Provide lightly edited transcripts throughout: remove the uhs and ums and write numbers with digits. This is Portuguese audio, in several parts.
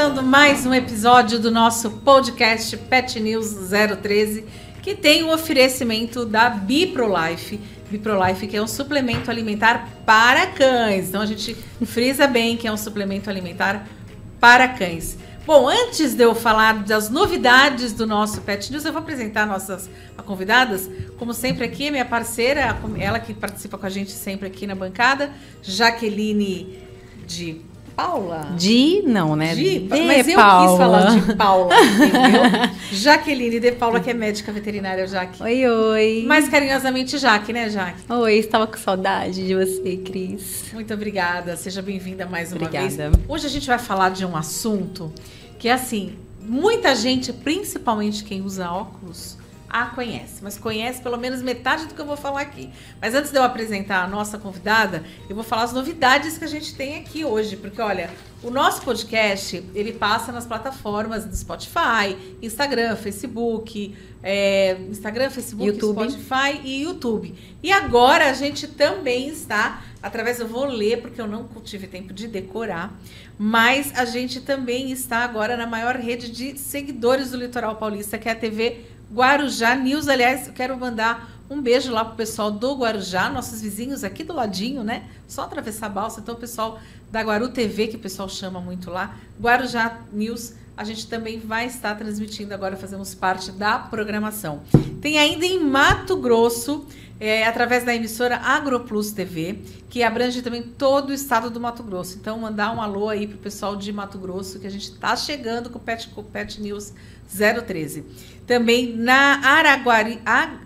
começando mais um episódio do nosso podcast Pet News 013, que tem o oferecimento da Biprolife. Biprolife, que é um suplemento alimentar para cães. Então a gente frisa bem que é um suplemento alimentar para cães. Bom, antes de eu falar das novidades do nosso Pet News, eu vou apresentar nossas convidadas. Como sempre aqui, minha parceira, ela que participa com a gente sempre aqui na bancada, Jaqueline de Paula? Não, né? Mas eu Paula. quis falar de Paula, entendeu? Jaqueline de Paula, que é médica veterinária, Jaque. Oi. Mais carinhosamente, Jaque, né, Jaque? Oi, estava com saudade de você, Cris. Muito obrigada, seja bem-vinda mais uma vez. Obrigada. Hoje a gente vai falar de um assunto que, assim, muita gente, principalmente quem usa óculos, conhece, mas conhece pelo menos metade do que eu vou falar aqui. Mas antes de eu apresentar a nossa convidada, eu vou falar as novidades que a gente tem aqui hoje, porque olha, o nosso podcast, ele passa nas plataformas do Spotify, Instagram, Facebook, YouTube. Spotify e YouTube. E agora a gente também está, eu vou ler porque eu não tive tempo de decorar, mas a gente também está agora na maior rede de seguidores do Litoral Paulista, que é a TV Guarujá News. Aliás, eu quero mandar um beijo lá pro pessoal do Guarujá, nossos vizinhos aqui do ladinho, né? Só atravessar a balsa. Então, o pessoal da Guaru TV, que o pessoal chama muito lá, Guarujá News, a gente também vai estar transmitindo agora, fazemos parte da programação. Tem ainda em Mato Grosso, através da emissora AgroPlus TV, que abrange também todo o estado do Mato Grosso. Então, mandar um alô aí pro pessoal de Mato Grosso, que a gente está chegando com o Pet News 013. Também na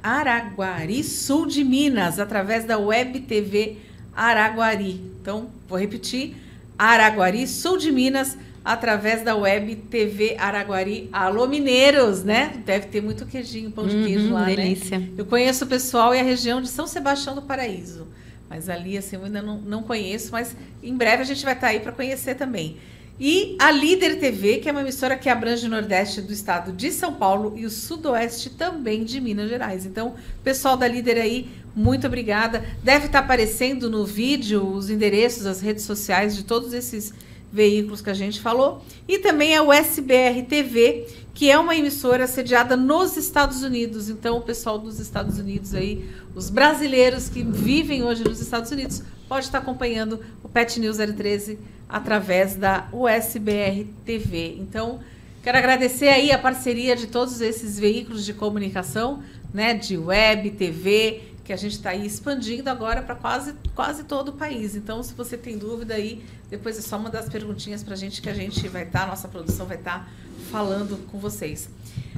Araguari, sul de Minas, através da Web TV Araguari. Então, vou repetir, Araguari, sul de Minas, através da Web TV Araguari. Alô, mineiros, né? Deve ter muito queijinho, pão de queijo lá, delícia. Né? Eu conheço o pessoal e a região de São Sebastião do Paraíso. Mas ali, assim, eu ainda não conheço, mas em breve a gente vai estar aí para conhecer também. E a Líder TV, que é uma emissora que abrange o Nordeste do estado de São Paulo e o Sudoeste também de Minas Gerais. Então, pessoal da Líder aí, muito obrigada. Deve estar aparecendo no vídeo os endereços, as redes sociais de todos esses veículos que a gente falou. E também a USBR TV, que é uma emissora sediada nos Estados Unidos. Então, o pessoal dos Estados Unidos aí, os brasileiros que vivem hoje nos Estados Unidos, pode estar acompanhando o Pet News 013 através da USBR TV. Então, quero agradecer aí a parceria de todos esses veículos de comunicação, né, de web, TV, que a gente está aí expandindo agora para quase todo o país. Então, se você tem dúvida aí, depois é só mandar as perguntinhas para a gente, que a gente vai estar, nossa produção vai estar falando com vocês.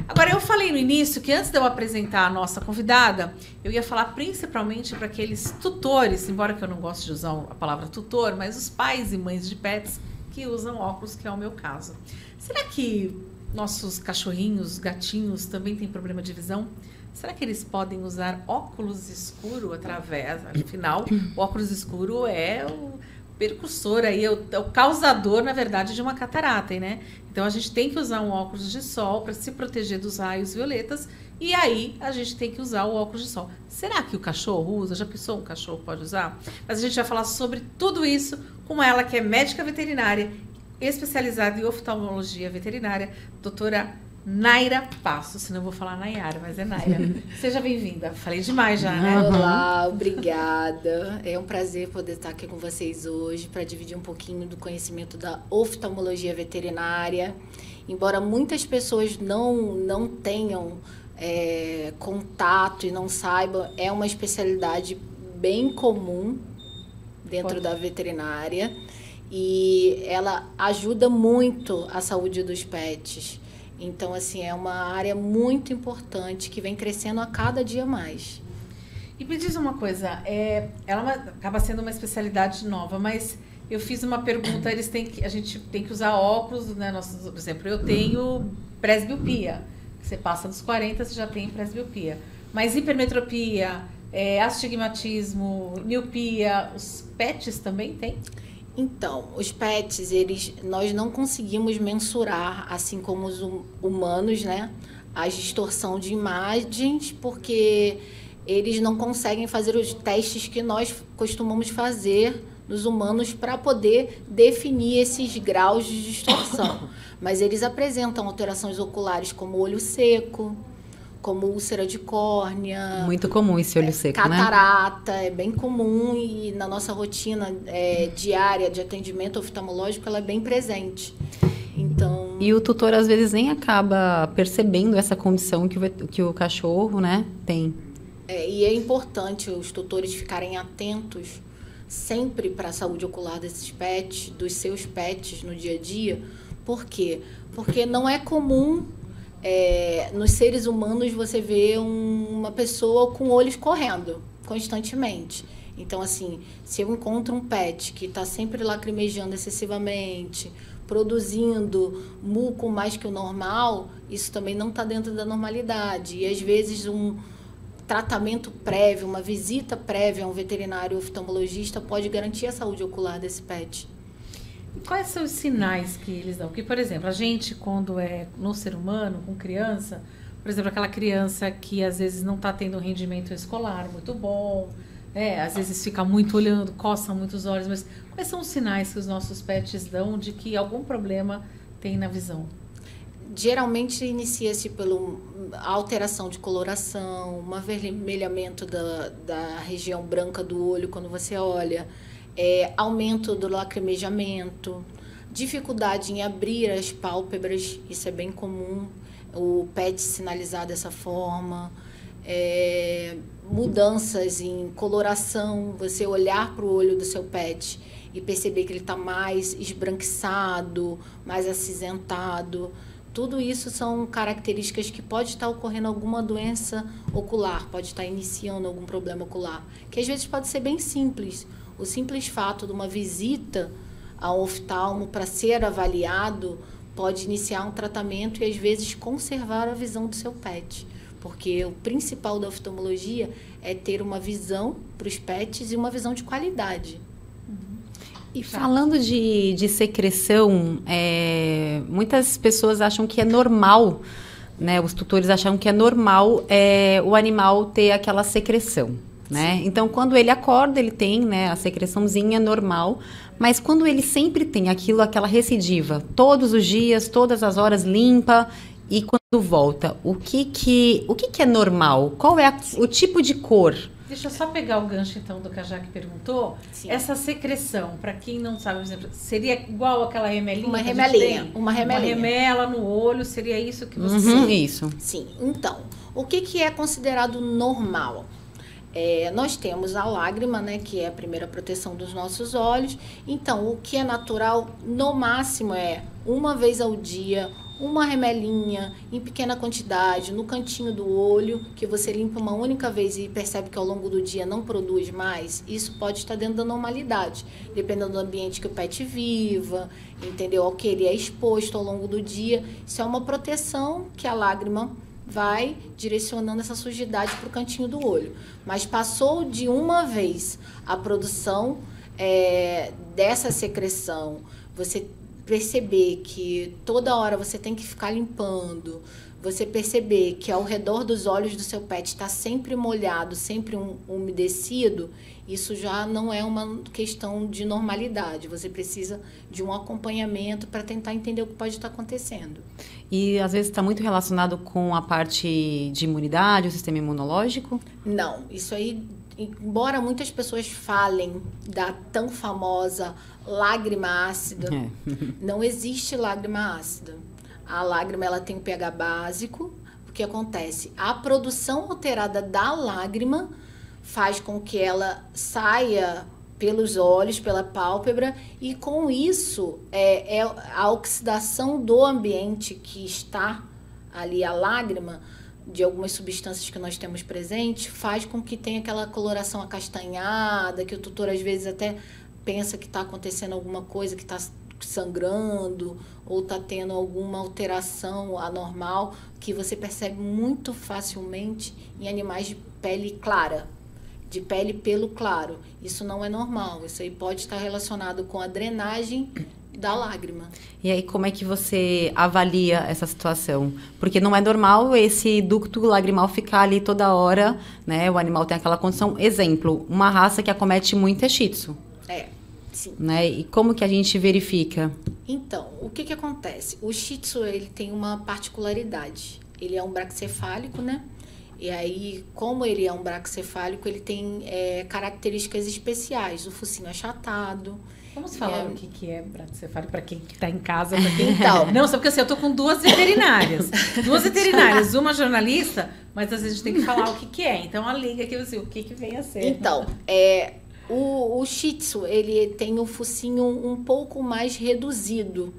Agora, eu falei no início que antes de eu apresentar a nossa convidada, eu ia falar principalmente para aqueles tutores, embora que eu não goste de usar a palavra tutor, mas os pais e mães de pets que usam óculos, que é o meu caso. Será que nossos cachorrinhos, gatinhos, também têm problema de visão? Será que eles podem usar óculos escuro afinal, o óculos escuro é o percussor aí, é o causador, na verdade, de uma catarata, né? Então, a gente tem que usar um óculos de sol para se proteger dos raios violetas e aí a gente tem que usar o óculos de sol. Será que o cachorro usa? Já pensou um cachorro pode usar? Mas a gente vai falar sobre tudo isso com ela, que é médica veterinária, especializada em oftalmologia veterinária, doutora Naira Passos, senão eu vou falar Nayara, mas é Naira. Seja bem-vinda. Falei demais já, né? Olá, obrigada. É um prazer poder estar aqui com vocês hoje para dividir um pouquinho do conhecimento da oftalmologia veterinária. Embora muitas pessoas não tenham contato e não saibam, é uma especialidade bem comum dentro da veterinária e ela ajuda muito a saúde dos pets. Então, assim, é uma área muito importante que vem crescendo a cada dia mais. E me diz uma coisa, acaba sendo uma especialidade nova, mas eu fiz uma pergunta, a gente tem que usar óculos, né? Por exemplo, eu tenho presbiopia. Você passa dos 40, você já tem presbiopia. Mas hipermetropia, astigmatismo, miopia, os pets também têm? Então, os pets, nós não conseguimos mensurar, assim como os humanos, né, a distorção de imagens, porque eles não conseguem fazer os testes que nós costumamos fazer nos humanos para poder definir esses graus de distorção. Mas eles apresentam alterações oculares como olho seco, como úlcera de córnea. Muito comum esse olho seco, catarata, é bem comum e na nossa rotina diária de atendimento oftalmológico ela é bem presente. Então... E o tutor às vezes nem acaba percebendo essa condição que o cachorro, né, tem. E é importante os tutores ficarem atentos sempre para a saúde ocular desses pets, dos seus pets no dia a dia. Por quê? Porque não é comum nos seres humanos você ver uma pessoa com olhos correndo constantemente. Então, assim, se eu encontro um pet que está sempre lacrimejando excessivamente, produzindo muco mais que o normal, isso também não está dentro da normalidade. E, às vezes, um tratamento prévio, uma visita prévia a um veterinário oftalmologista pode garantir a saúde ocular desse pet. E quais são os sinais que eles dão? Porque, por exemplo, a gente, quando é no ser humano, com criança, por exemplo, aquela criança que às vezes não está tendo um rendimento escolar muito bom, às vezes fica muito olhando, coça muito os olhos, mas quais são os sinais que os nossos pets dão de que algum problema tem na visão? Geralmente inicia-se pela alteração de coloração, um avermelhamento da região branca do olho quando você olha, aumento do lacrimejamento, dificuldade em abrir as pálpebras, isso é bem comum, o pet sinalizar dessa forma, mudanças em coloração, você olhar para o olho do seu pet e perceber que ele está mais esbranquiçado, mais acinzentado. Tudo isso são características que pode estar ocorrendo alguma doença ocular, pode estar iniciando algum problema ocular, que às vezes pode ser bem simples. O simples fato de uma visita ao oftalmo para ser avaliado pode iniciar um tratamento e às vezes conservar a visão do seu pet. Porque o principal da oftalmologia é ter uma visão para os pets e uma visão de qualidade. E falando de secreção, muitas pessoas acham que é normal, né? Os tutores acham que é normal o animal ter aquela secreção, né? Então, quando ele acorda, ele tem, né, a secreçãozinha normal, mas quando ele sempre tem aquela recidiva, todos os dias, todas as horas, limpa, e quando volta, o que é normal? Qual é o tipo de cor? Deixa eu só pegar o gancho, então, do que a Jaque perguntou. Sim. Essa secreção, para quem não sabe, por exemplo, seria igual aquela remelinha? Uma remelinha. Uma remela no olho, seria isso que você... Isso. Sim. Então, o que é considerado normal? Nós temos a lágrima, né, que é a primeira proteção dos nossos olhos. Então, o que é natural, no máximo, uma vez ao dia, uma remelinha em pequena quantidade no cantinho do olho, que você limpa uma única vez e percebe que ao longo do dia não produz mais. Isso pode estar dentro da normalidade, dependendo do ambiente que o pet viva, entendeu? Ao que ele é exposto ao longo do dia. Isso é uma proteção que a lágrima vai direcionando essa sujidade para o cantinho do olho. Mas passou de uma vez a produção dessa secreção, você perceber que toda hora você tem que ficar limpando, você perceber que ao redor dos olhos do seu pet está sempre molhado, sempre umedecido, isso já não é uma questão de normalidade. Você precisa de um acompanhamento para tentar entender o que pode estar acontecendo. E às vezes está muito relacionado com a parte de imunidade, o sistema imunológico? Não, isso aí, embora muitas pessoas falem da tão famosa lágrima ácida, não existe lágrima ácida. A lágrima ela tem um pH básico. O que acontece? A produção alterada da lágrima faz com que ela saia pelos olhos, pela pálpebra, e com isso a oxidação do ambiente que está ali, a lágrima, de algumas substâncias que nós temos presentes, faz com que tenha aquela coloração acastanhada, que o tutor às vezes até pensa que está acontecendo alguma coisa, que está sangrando ou está tendo alguma alteração anormal, que você percebe muito facilmente em animais de pele clara, de pele e pelo claro. Isso não é normal, isso aí pode estar relacionado com a drenagem da lágrima. E aí, como é que você avalia essa situação? Porque não é normal esse ducto lagrimal ficar ali toda hora, né? O animal tem aquela condição. Exemplo, uma raça que acomete muito é Shih Tzu. Sim. Né? E como que a gente verifica? Então, o que acontece? O Shih Tzu, ele tem uma particularidade. Ele é um braquicefálico, né? E aí, como ele é um braquicefálico, ele tem características especiais. O focinho achatado. Vamos falar o que é braquicefálico para quem está em casa. Quem... Então, não, só porque assim, eu tô com duas veterinárias. Uma jornalista, mas às vezes a gente tem que falar o que é. Então, a liga aqui, assim, o que vem a ser. Então, o Shih Tzu, ele tem o focinho um pouco mais reduzido.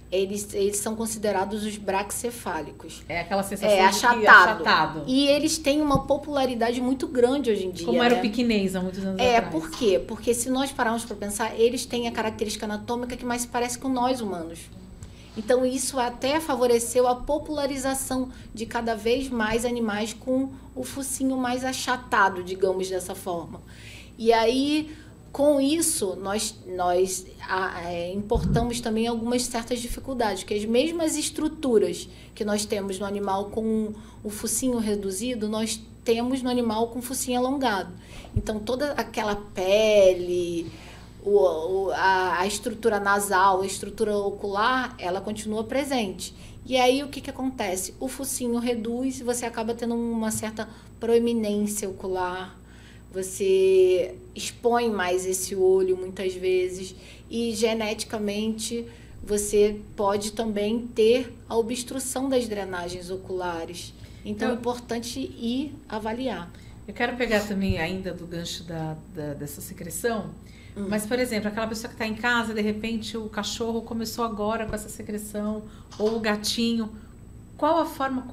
Eles são considerados os braquicefálicos. É aquela sensação de achatado. E eles têm uma popularidade muito grande hoje em dia. Como era o pequinês há muitos anos atrás. Por quê? Porque se nós pararmos para pensar, eles têm a característica anatômica que mais se parece com nós humanos. Então, isso até favoreceu a popularização de cada vez mais animais com o focinho mais achatado, digamos dessa forma. E aí... Com isso, nós importamos também algumas certas dificuldades, que as mesmas estruturas que nós temos no animal com o focinho reduzido, nós temos no animal com o focinho alongado. Então, toda aquela pele, a estrutura nasal, a estrutura ocular, ela continua presente. E aí, o que acontece? O focinho reduz e você acaba tendo uma certa proeminência ocular. Você expõe mais esse olho muitas vezes e geneticamente você pode também ter a obstrução das drenagens oculares. Então é importante ir avaliar. Eu quero pegar também ainda do gancho dessa secreção, mas, por exemplo, aquela pessoa que está em casa, de repente o cachorro começou agora com essa secreção, ou o gatinho. Qual a forma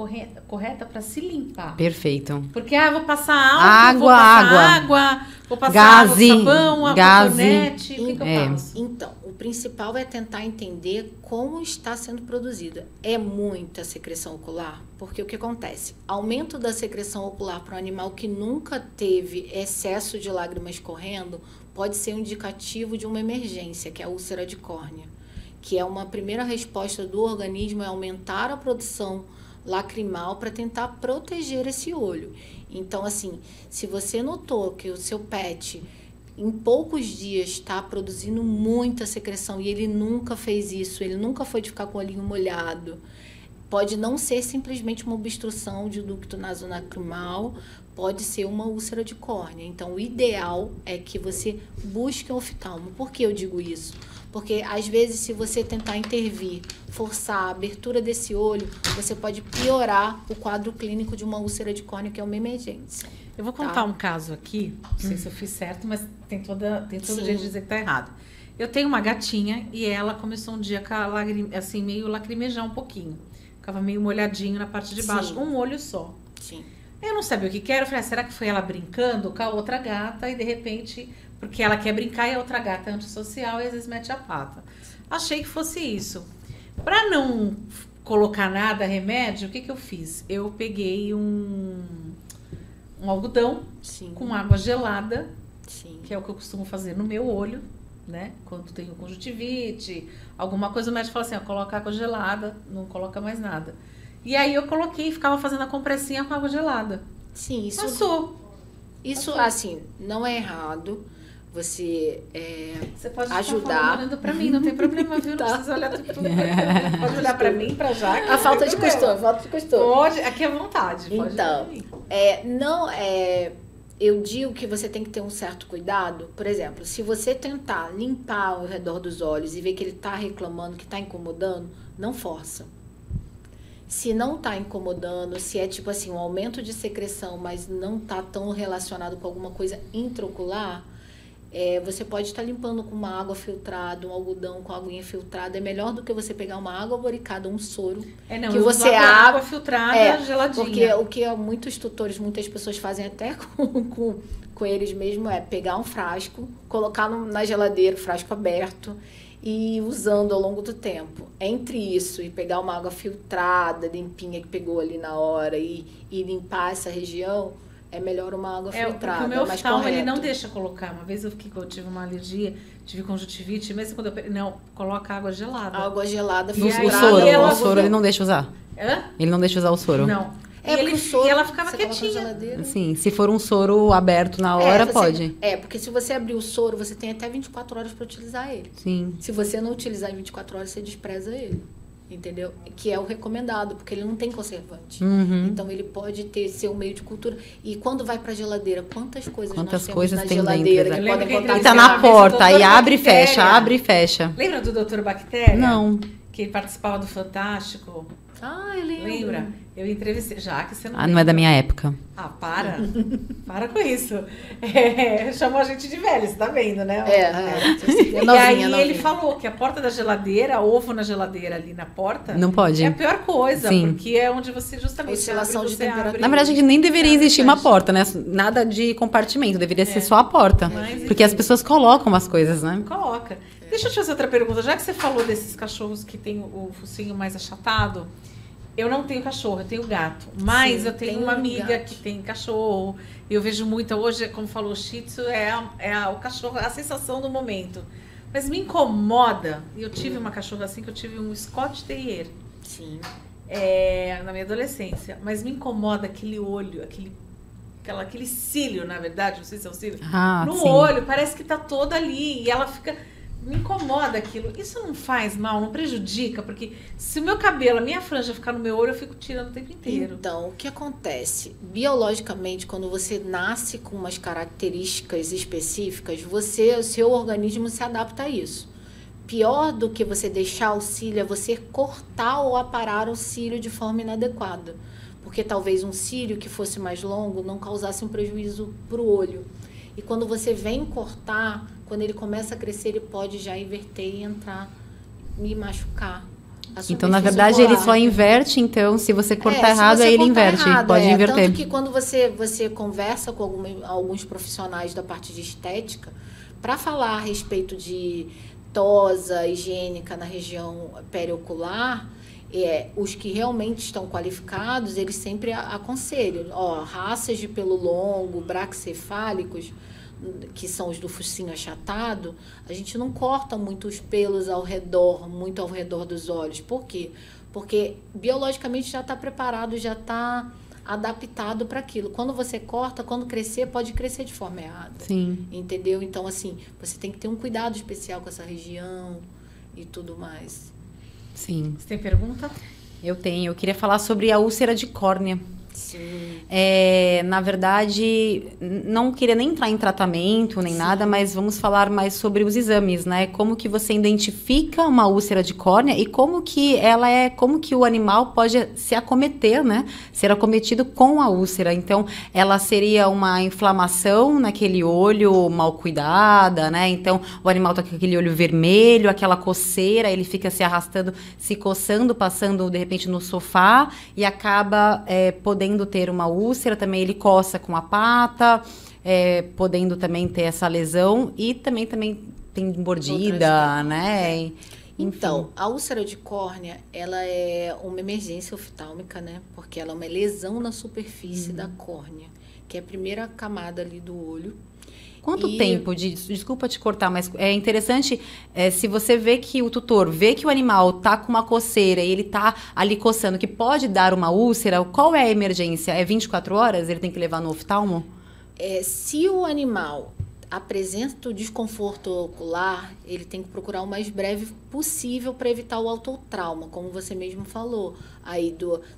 correta para se limpar? Perfeito. Porque, vou passar álcool, vou passar água, vou passar gaze, água, sabão, água, cotonete, o que eu faço? Então, o principal é tentar entender como está sendo produzida. É muita secreção ocular? Porque o que acontece? Aumento da secreção ocular para um animal que nunca teve excesso de lágrimas correndo pode ser um indicativo de uma emergência, que é a úlcera de córnea. Que é uma primeira resposta do organismo, é aumentar a produção lacrimal para tentar proteger esse olho. Então, assim, se você notou que o seu pet, em poucos dias, está produzindo muita secreção e ele nunca fez isso, ele nunca foi de ficar com o olhinho molhado, pode não ser simplesmente uma obstrução de ducto nasolacrimal, pode ser uma úlcera de córnea. Então, o ideal é que você busque um oftalmo. Por que eu digo isso? Porque, às vezes, se você tentar intervir, forçar a abertura desse olho, você pode piorar o quadro clínico de uma úlcera de córnea, que é uma emergência. Eu vou contar um caso aqui, não sei se eu fiz certo, mas tem todo jeito de dizer que está errado. Eu tenho uma gatinha e ela começou um dia com a assim, meio lacrimejar um pouquinho. Ficava meio molhadinho na parte de baixo, um olho só. Sim. Eu não sabia o que era, eu falei, será que foi ela brincando com a outra gata e de repente, porque ela quer brincar e a outra gata é antissocial e às vezes mete a pata. Achei que fosse isso. Para não colocar nada, remédio, o que eu fiz? Eu peguei um algodão com água gelada, que é o que eu costumo fazer no meu olho, né? Quando tenho conjuntivite, alguma coisa, o médico fala assim, coloca água gelada, não coloca mais nada. E aí eu coloquei, ficava fazendo a compressinha com água gelada. Sim, isso... Passou. Isso, assim, não é errado. Você pode ajudar. Olhando para mim, não tem problema, viu? Não precisa olhar tudo. Pode olhar para mim, para Jaque. A falta de costume, Pode, aqui é vontade. Pode então, eu digo que você tem que ter um certo cuidado. Por exemplo, se você tentar limpar ao redor dos olhos e ver que ele está reclamando, que está incomodando, não força. Se não está incomodando, se é tipo assim, um aumento de secreção, mas não está tão relacionado com alguma coisa intraocular, você pode estar limpando com uma água filtrada, um algodão com aguinha filtrada. É melhor do que você pegar uma água boricada, um soro. Que você água filtrada, geladinha. Porque o que muitos tutores, muitas pessoas fazem até com eles mesmo é pegar um frasco, colocar na geladeira, frasco aberto, e usando ao longo do tempo. Entre isso e pegar uma água filtrada, limpinha, que pegou ali na hora e limpar essa região, é melhor uma água filtrada. Porque o meu oftalmo, ele não deixa colocar. Uma vez eu tive uma alergia, tive conjuntivite, mesmo quando não, coloca água gelada. Água gelada filtrada. O soro ele não deixa usar? Hã? Ele não deixa usar o soro? Não. E ela ficava você coloca na quietinha. geladeira. Sim, se for um soro aberto na hora, pode. Porque se você abrir o soro, você tem até 24 horas para utilizar ele. Sim. Se você não utilizar em 24 horas, você despreza ele. Entendeu? Que é o recomendado, porque ele não tem conservante. Então, ele pode ser um meio de cultura. E quando vai pra geladeira, quantas coisas nós temos na geladeira que podem contar? E tá na porta, e abre e fecha, abre e fecha. Lembra do Dr. Bactéria? Não. Que ele participava do Fantástico. Ah, eu lembro. Lembra? Eu entrevistei, já que você não não é da minha época. Ah, para. Para com isso. Chamou a gente de velho, você tá vendo, né? E aí ele falou que a porta da geladeira, ovo na geladeira ali na porta... Não pode. É a pior coisa, Sim. porque é onde você justamente oscilação de temperatura. Na verdade, nem deveria existir uma porta, né? Nada de compartimento, deveria ser só a porta. Mas, porque as pessoas colocam as coisas, né? Coloca. Deixa eu te fazer outra pergunta. Já que você falou desses cachorros que tem o focinho mais achatado... Eu não tenho cachorro, eu tenho gato. Mas Sim, eu tenho uma amiga que tem cachorro. E eu vejo muito, hoje, como falou o Shih Tzu, o cachorro, a sensação do momento. Mas me incomoda, e eu tive uma cachorra assim, que eu tive um Scott Terrier. Sim. Na minha adolescência. Mas me incomoda aquele olho, aquele cílio, na verdade, não sei se é um cílio. No sim. olho, parece que tá todo ali. E ela fica... Me incomoda aquilo. Isso não faz mal, não prejudica, porque se o meu cabelo, a minha franja ficar no meu olho, eu fico tirando o tempo inteiro. Então, o que acontece? Biologicamente, quando você nasce com umas características específicas, o seu organismo se adapta a isso. Pior do que você deixar o cílio é você cortar ou aparar o cílio de forma inadequada. Porque talvez um cílio que fosse mais longo não causasse um prejuízo para o olho. E quando você vem cortar, quando ele começa a crescer, ele pode já inverter e entrar, me machucar. Então, na verdade, ele só inverte, então, se você cortar errado, aí ele inverte, pode inverter. Tanto que quando você conversa com alguns profissionais da parte de estética, para falar a respeito de tosa higiênica na região periocular, os que realmente estão qualificados, eles sempre aconselham, raças de pelo longo, braquicefálicos, que são os do focinho achatado, a gente não corta muito os pelos muito ao redor dos olhos. Por quê? Porque biologicamente já está preparado, já está adaptado para aquilo. Quando você corta, quando crescer, pode crescer de forma errada. Sim. Entendeu? Então, assim, você tem que ter um cuidado especial com essa região e tudo mais. Sim. Você tem pergunta? Eu tenho. Eu queria falar sobre a úlcera de córnea. Sim. Na verdade, não queria nem entrar em tratamento nem nada, mas vamos falar mais sobre os exames, né? Como que você identifica uma úlcera de córnea e como que o animal pode se acometer, né? Ser acometido com a úlcera. Então, ela seria uma inflamação naquele olho mal cuidada, né? Então, o animal tá com aquele olho vermelho, aquela coceira, ele fica se arrastando, se coçando, passando de repente no sofá e acaba podendo ter uma úlcera, também ele coça com a pata, podendo também ter essa lesão e também tem mordida, né? Então, a úlcera de córnea, ela é uma emergência oftálmica, né? Porque ela é uma lesão na superfície da córnea, que é a primeira camada ali do olho. Quanto tempo, desculpa te cortar, mas é interessante, se você vê que o tutor vê que o animal tá com uma coceira e ele tá ali coçando, que pode dar uma úlcera, qual é a emergência? É 24 horas? Ele tem que levar no oftalmo? Se o animal apresenta o desconforto ocular, ele tem que procurar o mais breve possível para evitar o autotrauma, como você mesmo falou.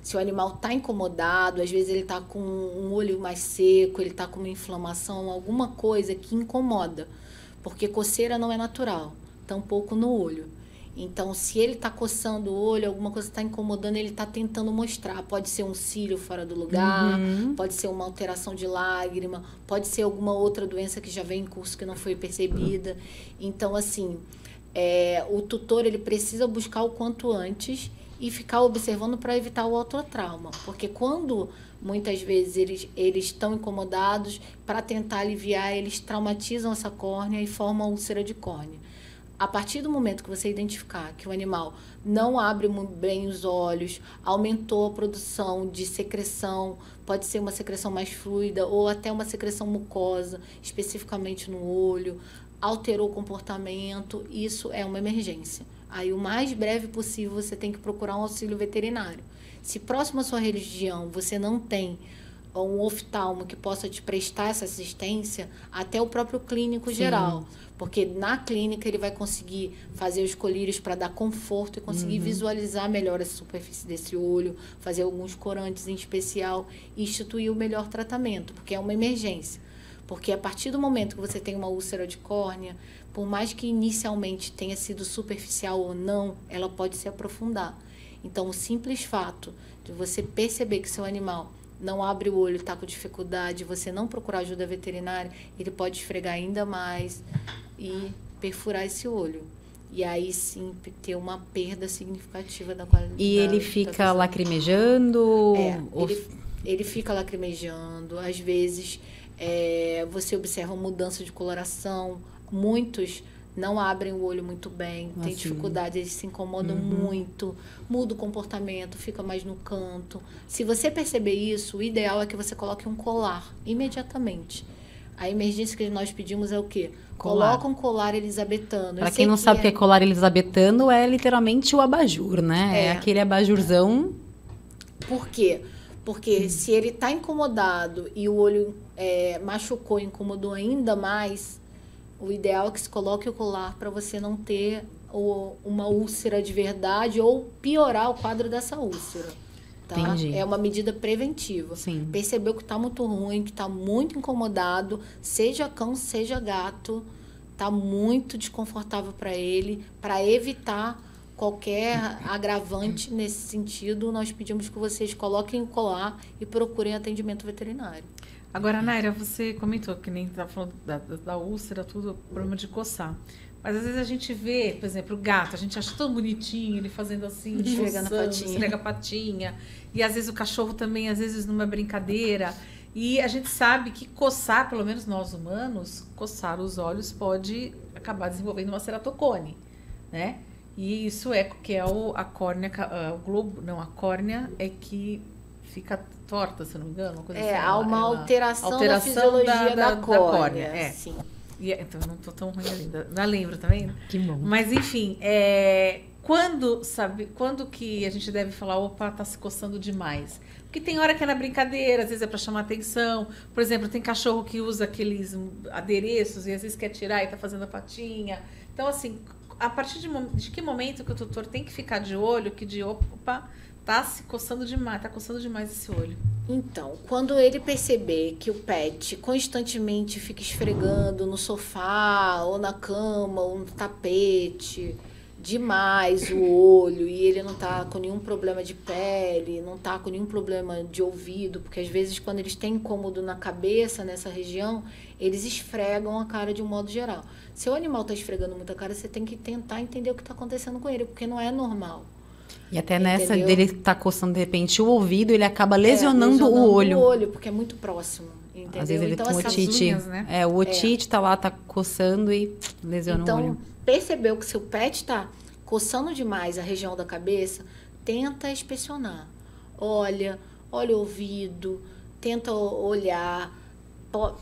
Se o animal está incomodado, às vezes ele está com um olho mais seco, ele está com uma inflamação, alguma coisa que incomoda, porque coceira não é natural, tampouco no olho. Então, se ele está coçando o olho, alguma coisa está incomodando, ele está tentando mostrar. Pode ser um cílio fora do lugar, pode ser uma alteração de lágrima, pode ser alguma outra doença que já vem em curso que não foi percebida. Então, assim, o tutor ele precisa buscar o quanto antes e ficar observando para evitar o autotrauma. Porque quando, muitas vezes, eles estão incomodados, para tentar aliviar, eles traumatizam essa córnea e formam a úlcera de córnea. A partir do momento que você identificar que o animal não abre muito bem os olhos, aumentou a produção de secreção, pode ser uma secreção mais fluida ou até uma secreção mucosa, especificamente no olho, alterou o comportamento, isso é uma emergência. Aí, o mais breve possível, você tem que procurar um auxílio veterinário. Se próximo à sua região você não tem um oftalmo que possa te prestar essa assistência, até o próprio clínico geral. Porque na clínica ele vai conseguir fazer os colírios para dar conforto e conseguir visualizar melhor a superfície desse olho, fazer alguns corantes em especial e instituir o melhor tratamento, porque é uma emergência. Porque a partir do momento que você tem uma úlcera de córnea, por mais que inicialmente tenha sido superficial ou não, ela pode se aprofundar. Então, o simples fato de você perceber que seu animal não abre o olho, está com dificuldade, você não procurar ajuda veterinária, ele pode esfregar ainda mais e perfurar esse olho. E aí sim ter uma perda significativa da qualidade. E ele fica lacrimejando? Ele fica lacrimejando. Às vezes você observa mudança de coloração. Muitos não abrem o olho muito bem, tem dificuldade, eles se incomodam muito, muda o comportamento, fica mais no canto. Se você perceber isso, o ideal é que você coloque um colar imediatamente. A emergência que nós pedimos é o quê? Coloca um colar elisabetano. Para quem não sabe o que é colar elisabetano, é literalmente o abajur, né? É aquele abajurzão. Por quê? Porque se ele está incomodado e o olho machucou, incomodou ainda mais, o ideal é que se coloque o colar para você não ter uma úlcera de verdade ou piorar o quadro dessa úlcera. Tá? Entendi. É uma medida preventiva. Sim. Percebeu que está muito ruim, que está muito incomodado, seja cão, seja gato, está muito desconfortável para ele. Para evitar qualquer agravante nesse sentido, nós pedimos que vocês coloquem o colar e procurem atendimento veterinário. Agora, Naira, você comentou que nem estava falando da úlcera, tudo, problema de coçar. Mas às vezes a gente vê, por exemplo, o gato, a gente acha tão bonitinho, ele fazendo assim, esfrega a patinha. E às vezes o cachorro também, às vezes numa brincadeira. E a gente sabe que coçar, pelo menos nós humanos, coçar os olhos pode acabar desenvolvendo uma ceratocone, né? E isso a córnea, o globo, não, a córnea é que fica torta, se não me engano. Uma coisa assim, há uma alteração da fisiologia da córnea. Sim. Então, eu não tô tão ruim ainda. Não lembro, tá vendo? Que bom. Mas, enfim, quando que a gente deve falar, opa, tá se coçando demais? Porque tem hora que é na brincadeira, às vezes é para chamar atenção. Por exemplo, tem cachorro que usa aqueles adereços e às vezes quer tirar e tá fazendo a patinha. Então, assim, a partir de que momento que o tutor tem que ficar de olho, opa, tá se coçando demais, tá coçando demais esse olho? Então, quando ele perceber que o pet constantemente fica esfregando no sofá, ou na cama, ou no tapete, demais o olho, e ele não tá com nenhum problema de pele, não tá com nenhum problema de ouvido, porque às vezes quando eles têm incômodo na cabeça, nessa região, eles esfregam a cara de um modo geral. Se o animal tá esfregando muito a cara, você tem que tentar entender o que tá acontecendo com ele, porque não é normal. E até nessa dele estar coçando de repente o ouvido, ele acaba lesionando o olho. O olho, porque é muito próximo, entendeu? Às vezes ele então, tem otite. Unhas, né? O otite tá lá, tá coçando e lesiona o olho. Então, percebeu que seu pet tá coçando demais a região da cabeça, tenta inspecionar. Olha o ouvido, tenta olhar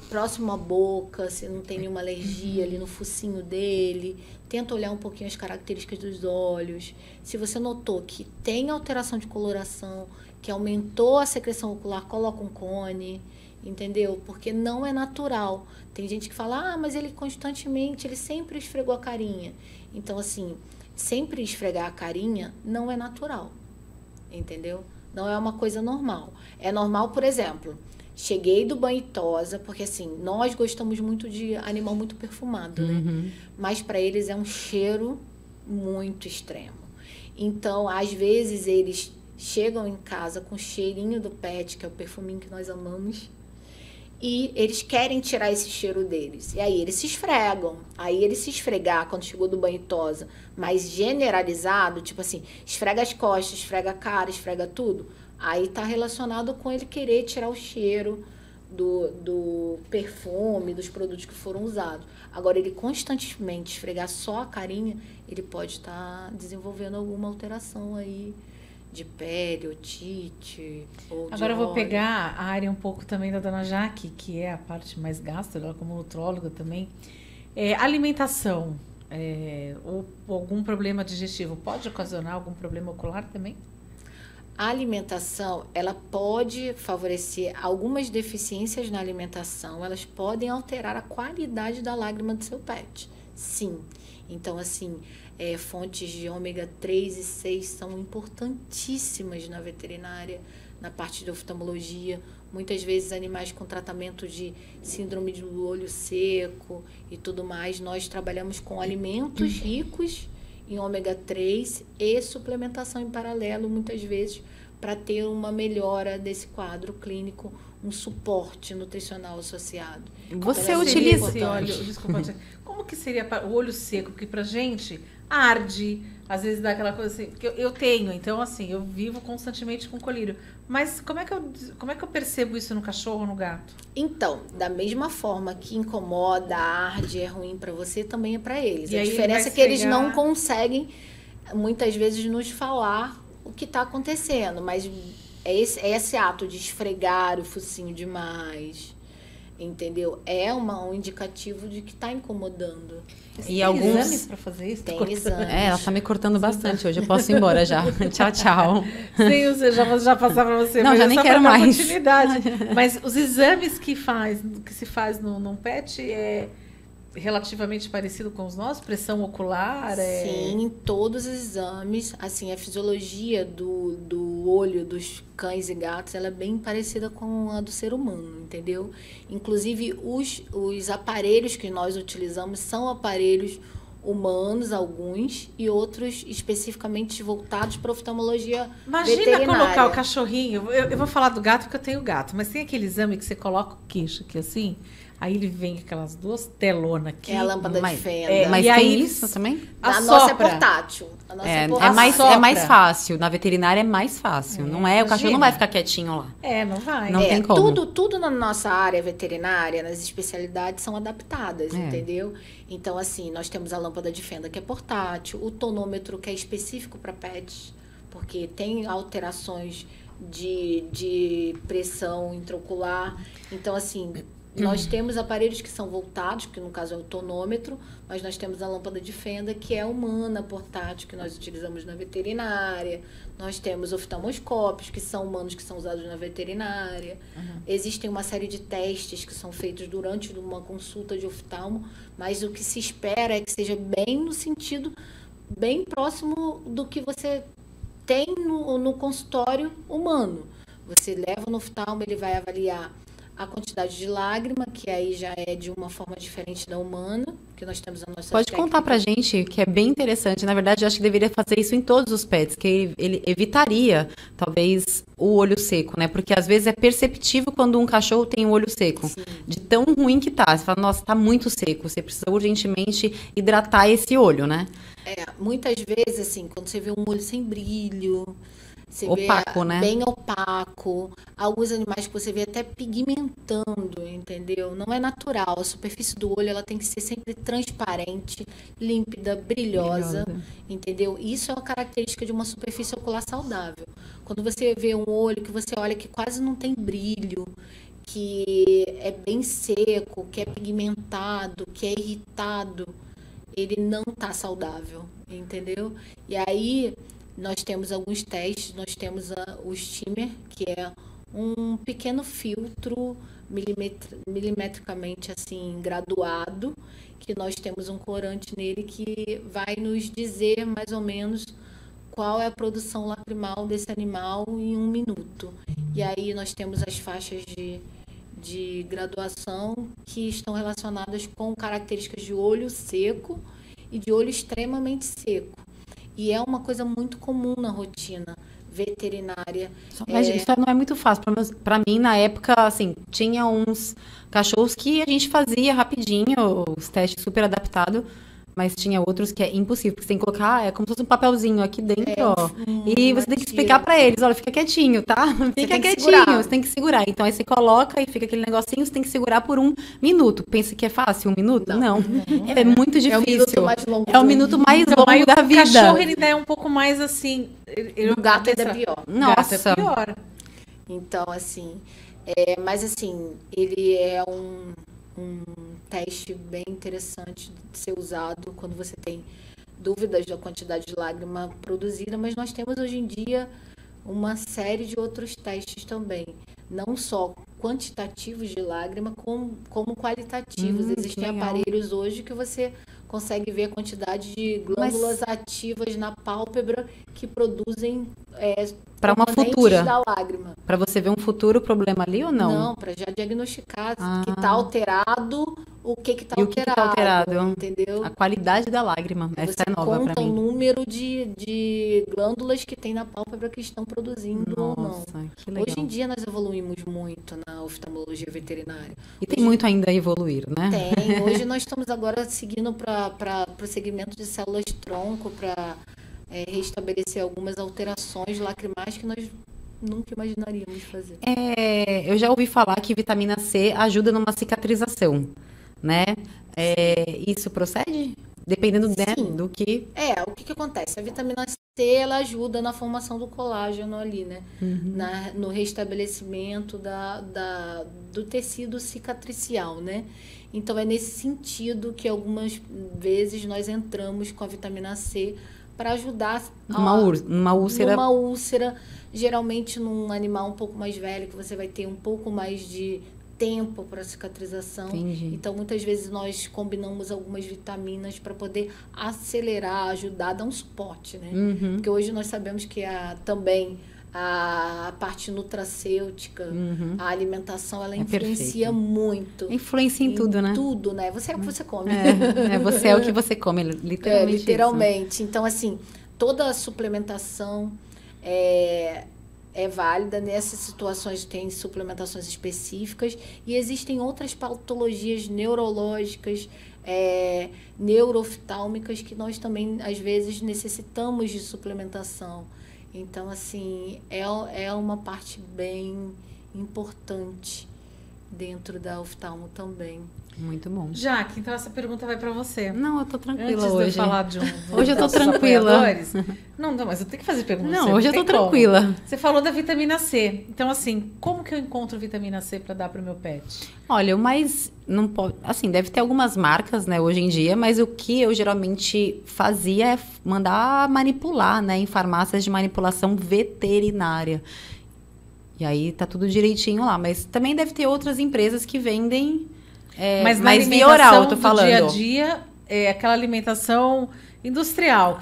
próximo à boca, se não tem nenhuma alergia ali no focinho dele. Tenta olhar um pouquinho as características dos olhos. Se você notou que tem alteração de coloração, que aumentou a secreção ocular, coloca um cone, entendeu? Porque não é natural. Tem gente que fala, mas ele constantemente, ele sempre esfregou a carinha. Então, assim, sempre esfregar a carinha não é natural, entendeu? Não é uma coisa normal. É normal, por exemplo, cheguei do banho e tosa, porque assim, nós gostamos muito de animal muito perfumado, né? Mas para eles é um cheiro muito extremo. Então, às vezes, eles chegam em casa com o cheirinho do pet, que é o perfuminho que nós amamos, e eles querem tirar esse cheiro deles. E aí eles se esfregam. Aí ele se esfregar quando chegou do banho e tosa, mais generalizado, tipo assim, esfrega as costas, esfrega a cara, esfrega tudo, aí tá relacionado com ele querer tirar o cheiro do perfume, dos produtos que foram usados. Agora, ele constantemente esfregar só a carinha, ele pode estar desenvolvendo alguma alteração aí de pele, otite, ou de Agora eu vou olho. pegar a área um pouco também da dona Jaque, que é a parte mais gastro, ela como nutróloga também. Alimentação, ou algum problema digestivo, pode ocasionar algum problema ocular também? A alimentação, ela pode favorecer algumas deficiências na alimentação, elas podem alterar a qualidade da lágrima do seu pet. Sim. Então, assim, fontes de ômega 3 e 6 são importantíssimas na veterinária, na parte de oftalmologia. Muitas vezes, animais com tratamento de síndrome do olho seco e tudo mais, nós trabalhamos com alimentos ricos em ômega 3 e suplementação em paralelo, muitas vezes, para ter uma melhora desse quadro clínico, um suporte nutricional associado. Você utiliza esse óleo, desculpa, como que seria o olho seco? Porque pra gente arde, às vezes dá aquela coisa assim, que eu tenho, então assim, eu vivo constantemente com colírio. Mas como é que eu percebo isso no cachorro ou no gato? Então, da mesma forma que incomoda, arde, é ruim para você, também é para eles. E a aí diferença é que eles não conseguem, muitas vezes, nos falar o que está acontecendo, mas é esse ato de esfregar o focinho demais, entendeu? É um indicativo de que está incomodando. E tem alguns exames para fazer isso? Tem exames. Ela tá me cortando bastante hoje. Eu posso ir embora já. Tchau, tchau. Sim, eu já passar para você. Não, mas já é nem só quero pra dar mais. continuidade. Mas os exames que se faz num pet é relativamente parecido com os nossos? Pressão ocular? Sim, todos os exames. Assim, a fisiologia do olho dos cães e gatos, ela é bem parecida com a do ser humano, entendeu? Inclusive, os aparelhos que nós utilizamos são aparelhos humanos, alguns, e outros especificamente voltados para oftalmologia veterinária. Imagina colocar o cachorrinho. Eu vou falar do gato porque eu tenho gato, mas tem aquele exame que você coloca o queixo aqui assim, aí ele vem com aquelas duas telonas aqui. É a lâmpada de fenda. Mas e tem aí isso também? A nossa é portátil. A nossa é portátil. É mais fácil. Na veterinária é mais fácil. Não é, o cachorro não vai ficar quietinho lá. Não vai. Não tem como. Tudo na nossa área veterinária, nas especialidades, são adaptadas, entendeu? Então, assim, nós temos a lâmpada de fenda, que é portátil, o tonômetro, que é específico para pets, porque tem alterações de pressão intraocular. Então, assim, nós temos aparelhos que são voltados, que no caso é o tonômetro, mas nós temos a lâmpada de fenda, que é humana, portátil, que nós utilizamos na veterinária. Nós temos oftalmoscópios, que são humanos, que são usados na veterinária. Existem uma série de testes que são feitos durante uma consulta de oftalmo, mas o que se espera é que seja bem no sentido, bem próximo do que você tem no consultório humano. Você leva no oftalmo, ele vai avaliar a quantidade de lágrima, que aí já é de uma forma diferente da humana, que nós temos a nossa Pode contar pra gente, que é bem interessante. Na verdade, eu acho que deveria fazer isso em todos os pets, que ele evitaria, talvez, o olho seco, né? Porque às vezes é perceptível quando um cachorro tem um olho seco. Sim. De tão ruim que tá. Você fala, nossa, tá muito seco. Você precisa urgentemente hidratar esse olho, né? Muitas vezes, assim, quando você vê um olho sem brilho, você opaco, vê né? Bem opaco. Alguns animais que você vê até pigmentando, entendeu? Não é natural. A superfície do olho, ela tem que ser sempre transparente, límpida, brilhosa. Entendeu? Isso é uma característica de uma superfície ocular saudável. Quando você vê um olho que você olha que quase não tem brilho, que é bem seco, que é pigmentado, que é irritado, ele não tá saudável, entendeu? E aí nós temos alguns testes, nós temos o steamer, que é um pequeno filtro milimetricamente assim graduado, que nós temos um corante nele que vai nos dizer mais ou menos qual é a produção lacrimal desse animal em 1 minuto. E aí nós temos as faixas de graduação que estão relacionadas com características de olho seco e de olho extremamente seco. E é uma coisa muito comum na rotina veterinária. Mas isso não é muito fácil. Para mim, na época, assim, tinha uns cachorros que a gente fazia rapidinho, os testes super adaptados, mas tinha outros que é impossível, porque você tem que colocar, é como se fosse um papelzinho aqui dentro, ó. E você tem que explicar para eles, olha, fica quietinho, tá? Fica quietinho, você tem que segurar. Então, aí você coloca e fica aquele negocinho, você tem que segurar por 1 minuto. Pensa que é fácil, 1 minuto? Não. É muito difícil. É o minuto mais longo. É o minuto mais longo da vida. O cachorro, ele é um pouco mais assim... O gato ainda é pior. Nossa. O gato é pior. Então, assim... mas, assim, ele é um teste bem interessante de ser usado quando você tem dúvidas da quantidade de lágrima produzida, mas nós temos hoje em dia uma série de outros testes também. Não só quantitativos de lágrima, como qualitativos. Existem aparelhos hoje que você consegue ver a quantidade de glândulas ativas na pálpebra que produzem para uma futura da lágrima. Para você ver um futuro problema ali ou não? Não, para já diagnosticar que está alterado, o que está alterado, entendeu? A qualidade da lágrima, essa é nova para mim. Conta o número de glândulas que tem na pálpebra que estão produzindo ou não. Que legal. Hoje em dia nós evoluímos muito na oftalmologia veterinária. E tem muito ainda a evoluir, né? Tem. Hoje nós estamos agora seguindo para o segmento de células-tronco, para restabelecer algumas alterações lacrimais que nós nunca imaginaríamos fazer. Eu já ouvi falar que vitamina C ajuda numa cicatrização, né? Isso procede? Dependendo do que... O que acontece? A vitamina C, ela ajuda na formação do colágeno ali, né? No restabelecimento do tecido cicatricial, né? Então, é nesse sentido que algumas vezes nós entramos com a vitamina C para ajudar numa úlcera, geralmente num animal um pouco mais velho, que você vai ter um pouco mais de tempo para cicatrização. Entendi. Então, muitas vezes nós combinamos algumas vitaminas para poder acelerar, ajudar, dar um suporte, né? Porque hoje nós sabemos que também a parte nutracêutica, a alimentação, ela influencia muito. Influencia em tudo, né? Tudo, né? Você é o que você come. Você é o que você come, literalmente. Literalmente. Então, assim, toda a suplementação é válida. Nessas situações tem suplementações específicas e existem outras patologias neurológicas, neurooftálmicas, que nós também, às vezes, necessitamos de suplementação. Então, assim, é uma parte bem importante dentro da oftalmo também. Muito bom. Jaque, então essa pergunta vai para você. Não, eu tô tranquila Antes hoje. De eu falar de hoje eu tô tranquila. Não, mas eu tenho que fazer pergunta. Não, hoje eu tô tranquila. Como. Você falou da vitamina C. Então, assim, como que eu encontro vitamina C para dar para o meu pet? Olha, mas não pode, assim, deve ter algumas marcas, né, hoje em dia, mas o que eu geralmente fazia é mandar manipular, né, em farmácias de manipulação veterinária. E aí tá tudo direitinho lá, mas também deve ter outras empresas que vendem mas na mais via oral, tô falando. Dia a dia, aquela alimentação industrial,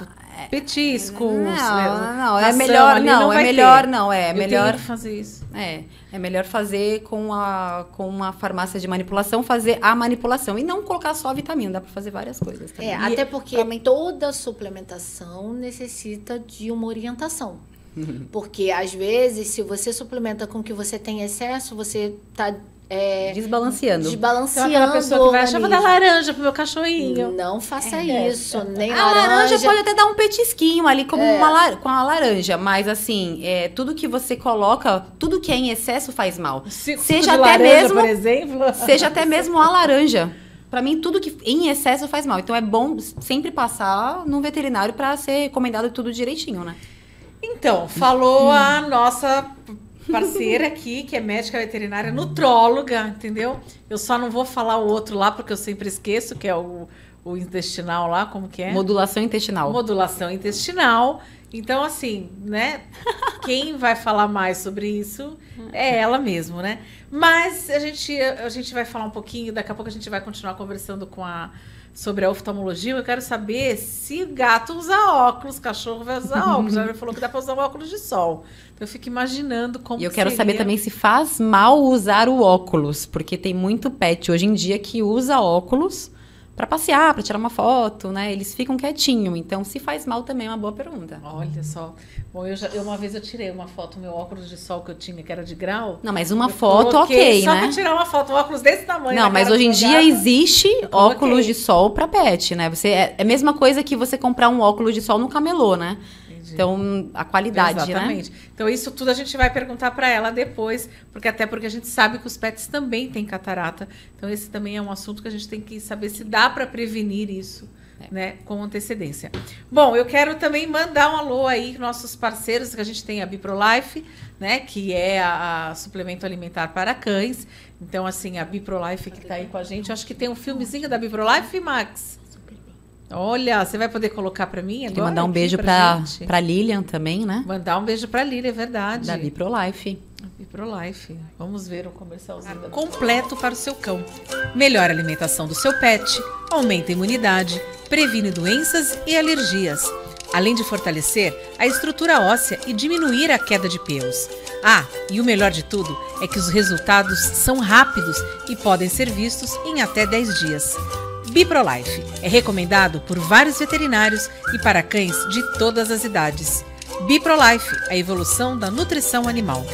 petiscos. Não, é melhor, é melhor fazer isso. É melhor fazer com uma farmácia de manipulação, fazer a manipulação e não colocar só a vitamina, dá para fazer várias coisas também. Até porque toda suplementação necessita de uma orientação. Porque, às vezes, se você suplementa com que você tem excesso, você está desbalanceando. Então, aquela pessoa que vai achar, vou dar laranja pro meu cachorrinho. Não faça isso, nem a laranja pode até dar um petisquinho ali, como com a laranja, mas assim, tudo que você coloca, tudo que é em excesso faz mal. Seja até mesmo, por exemplo. Seja até mesmo a laranja. Para mim, tudo que em excesso faz mal. Então, é bom sempre passar no veterinário para ser recomendado tudo direitinho, né? Então, falou a nossa parceira aqui, que é médica veterinária, nutróloga, entendeu? Eu só não vou falar o outro lá, porque eu sempre esqueço, que é o intestinal lá, como que é? Modulação intestinal. Modulação intestinal. Então, assim, né? Quem vai falar mais sobre isso é ela mesmo, né? Mas a gente vai falar um pouquinho, daqui a pouco a gente vai continuar conversando sobre a oftalmologia. Eu quero saber se gato usa óculos, cachorro vai usar óculos. Já falou que dá para usar óculos de sol. Então eu fico imaginando como E eu quero saber também se faz mal usar o óculos, porque tem muito pet hoje em dia que usa óculos para passear, para tirar uma foto, né? Eles ficam quietinhos. Então, se faz mal também é uma boa pergunta. Olha só. Bom, uma vez eu tirei uma foto, meu óculos de sol que eu tinha, que era de grau. Não, mas uma foto, ok, só né? Só pra tirar uma foto, um óculos desse tamanho. Não, mas hoje em dia existe óculos de sol para pet, né? É a mesma coisa que você comprar um óculos de sol no camelô, né? Então, a qualidade, exatamente, né? Então, isso tudo a gente vai perguntar para ela depois, porque a gente sabe que os pets também têm catarata. Então, esse também é um assunto que a gente tem que saber se dá para prevenir isso, né, com antecedência. Bom, eu quero também mandar um alô aí nossos parceiros, que a gente tem a Biprolife, né, que é a suplemento alimentar para cães. Então, assim, a Biprolife que está aí com a gente, eu acho que tem um filmezinho da Biprolife, Max? Olha, você vai poder colocar para mim agora? E mandar um beijo para Lilian também, né? Mandar um beijo para Lilian, é verdade. Da Biprolife. Biprolife. Vamos ver o comercialzinho completo para o seu cão. Melhora a alimentação do seu pet, aumenta a imunidade, previne doenças e alergias, além de fortalecer a estrutura óssea e diminuir a queda de pelos. Ah, e o melhor de tudo é que os resultados são rápidos e podem ser vistos em até 10 dias. Biprolife é recomendado por vários veterinários e para cães de todas as idades. Biprolife, a evolução da nutrição animal.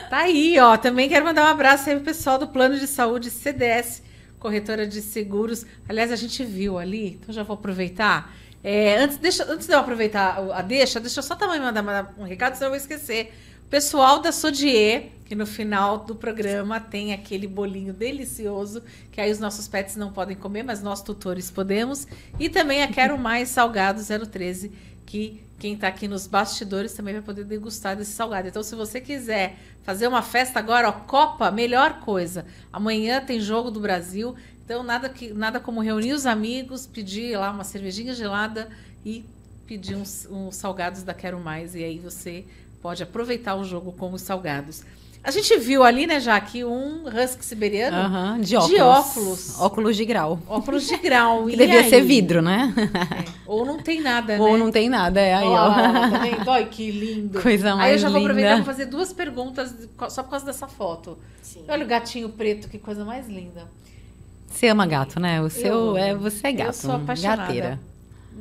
Tá aí, ó. Também quero mandar um abraço aí pro pessoal do Plano de Saúde CDS, corretora de seguros. Aliás, a gente viu ali, então já vou aproveitar. Antes de eu aproveitar deixa eu só também mandar um recado, senão eu vou esquecer. O pessoal da Sodier, que no final do programa tem aquele bolinho delicioso, que aí os nossos pets não podem comer, mas nós tutores podemos. E também a Quero Mais Salgado 013, que quem está aqui nos bastidores também vai poder degustar desse salgado. Então, se você quiser fazer uma festa agora, ó, Copa, melhor coisa. Amanhã tem jogo do Brasil, então nada como reunir os amigos, pedir lá uma cervejinha gelada e pedir uns salgados da Quero Mais. E aí você pode aproveitar o jogo com os salgados. A gente viu ali, né, Jaque, um husky siberiano de óculos. Óculos de grau. Óculos de grau. Que devia ser vidro, né? Ou não tem nada, né? Ou não tem nada, aí, ó. Tá vendo? Olha que lindo. Coisa mais linda. Aí eu já vou aproveitar para fazer 2 perguntas só por causa dessa foto. Sim. Olha o gatinho preto, que coisa mais linda. Você ama gato, né? Você é gato. Eu sou apaixonada. Gateira.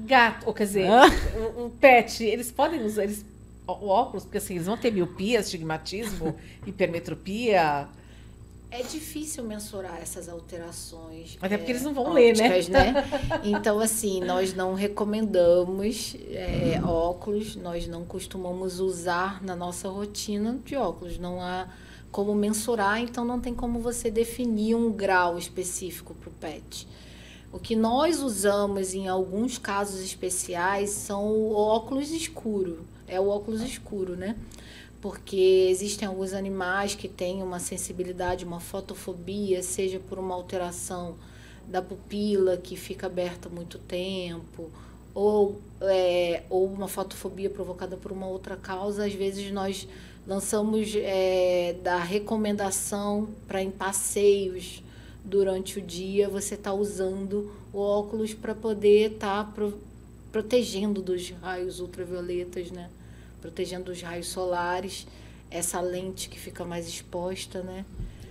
Gato, ou quer dizer, o pet, eles podem usar... O óculos, porque assim, eles vão ter miopia, astigmatismo, hipermetropia. É difícil mensurar essas alterações. Até porque eles não vão ler, né? Então, assim, nós não recomendamos óculos, nós não costumamos usar na nossa rotina de óculos. Não há como mensurar, então não tem como você definir um grau específico para o pet. O que nós usamos em alguns casos especiais são o óculos escuro. É o óculos escuro, né? Porque existem alguns animais que têm uma sensibilidade, uma fotofobia, seja por uma alteração da pupila que fica aberta muito tempo, ou uma fotofobia provocada por uma outra causa. Às vezes nós lançamos da recomendação para em passeios durante o dia você tá usando o óculos para poder estar protegendo dos raios ultravioletas, né? Protegendo dos raios solares, essa lente que fica mais exposta, né?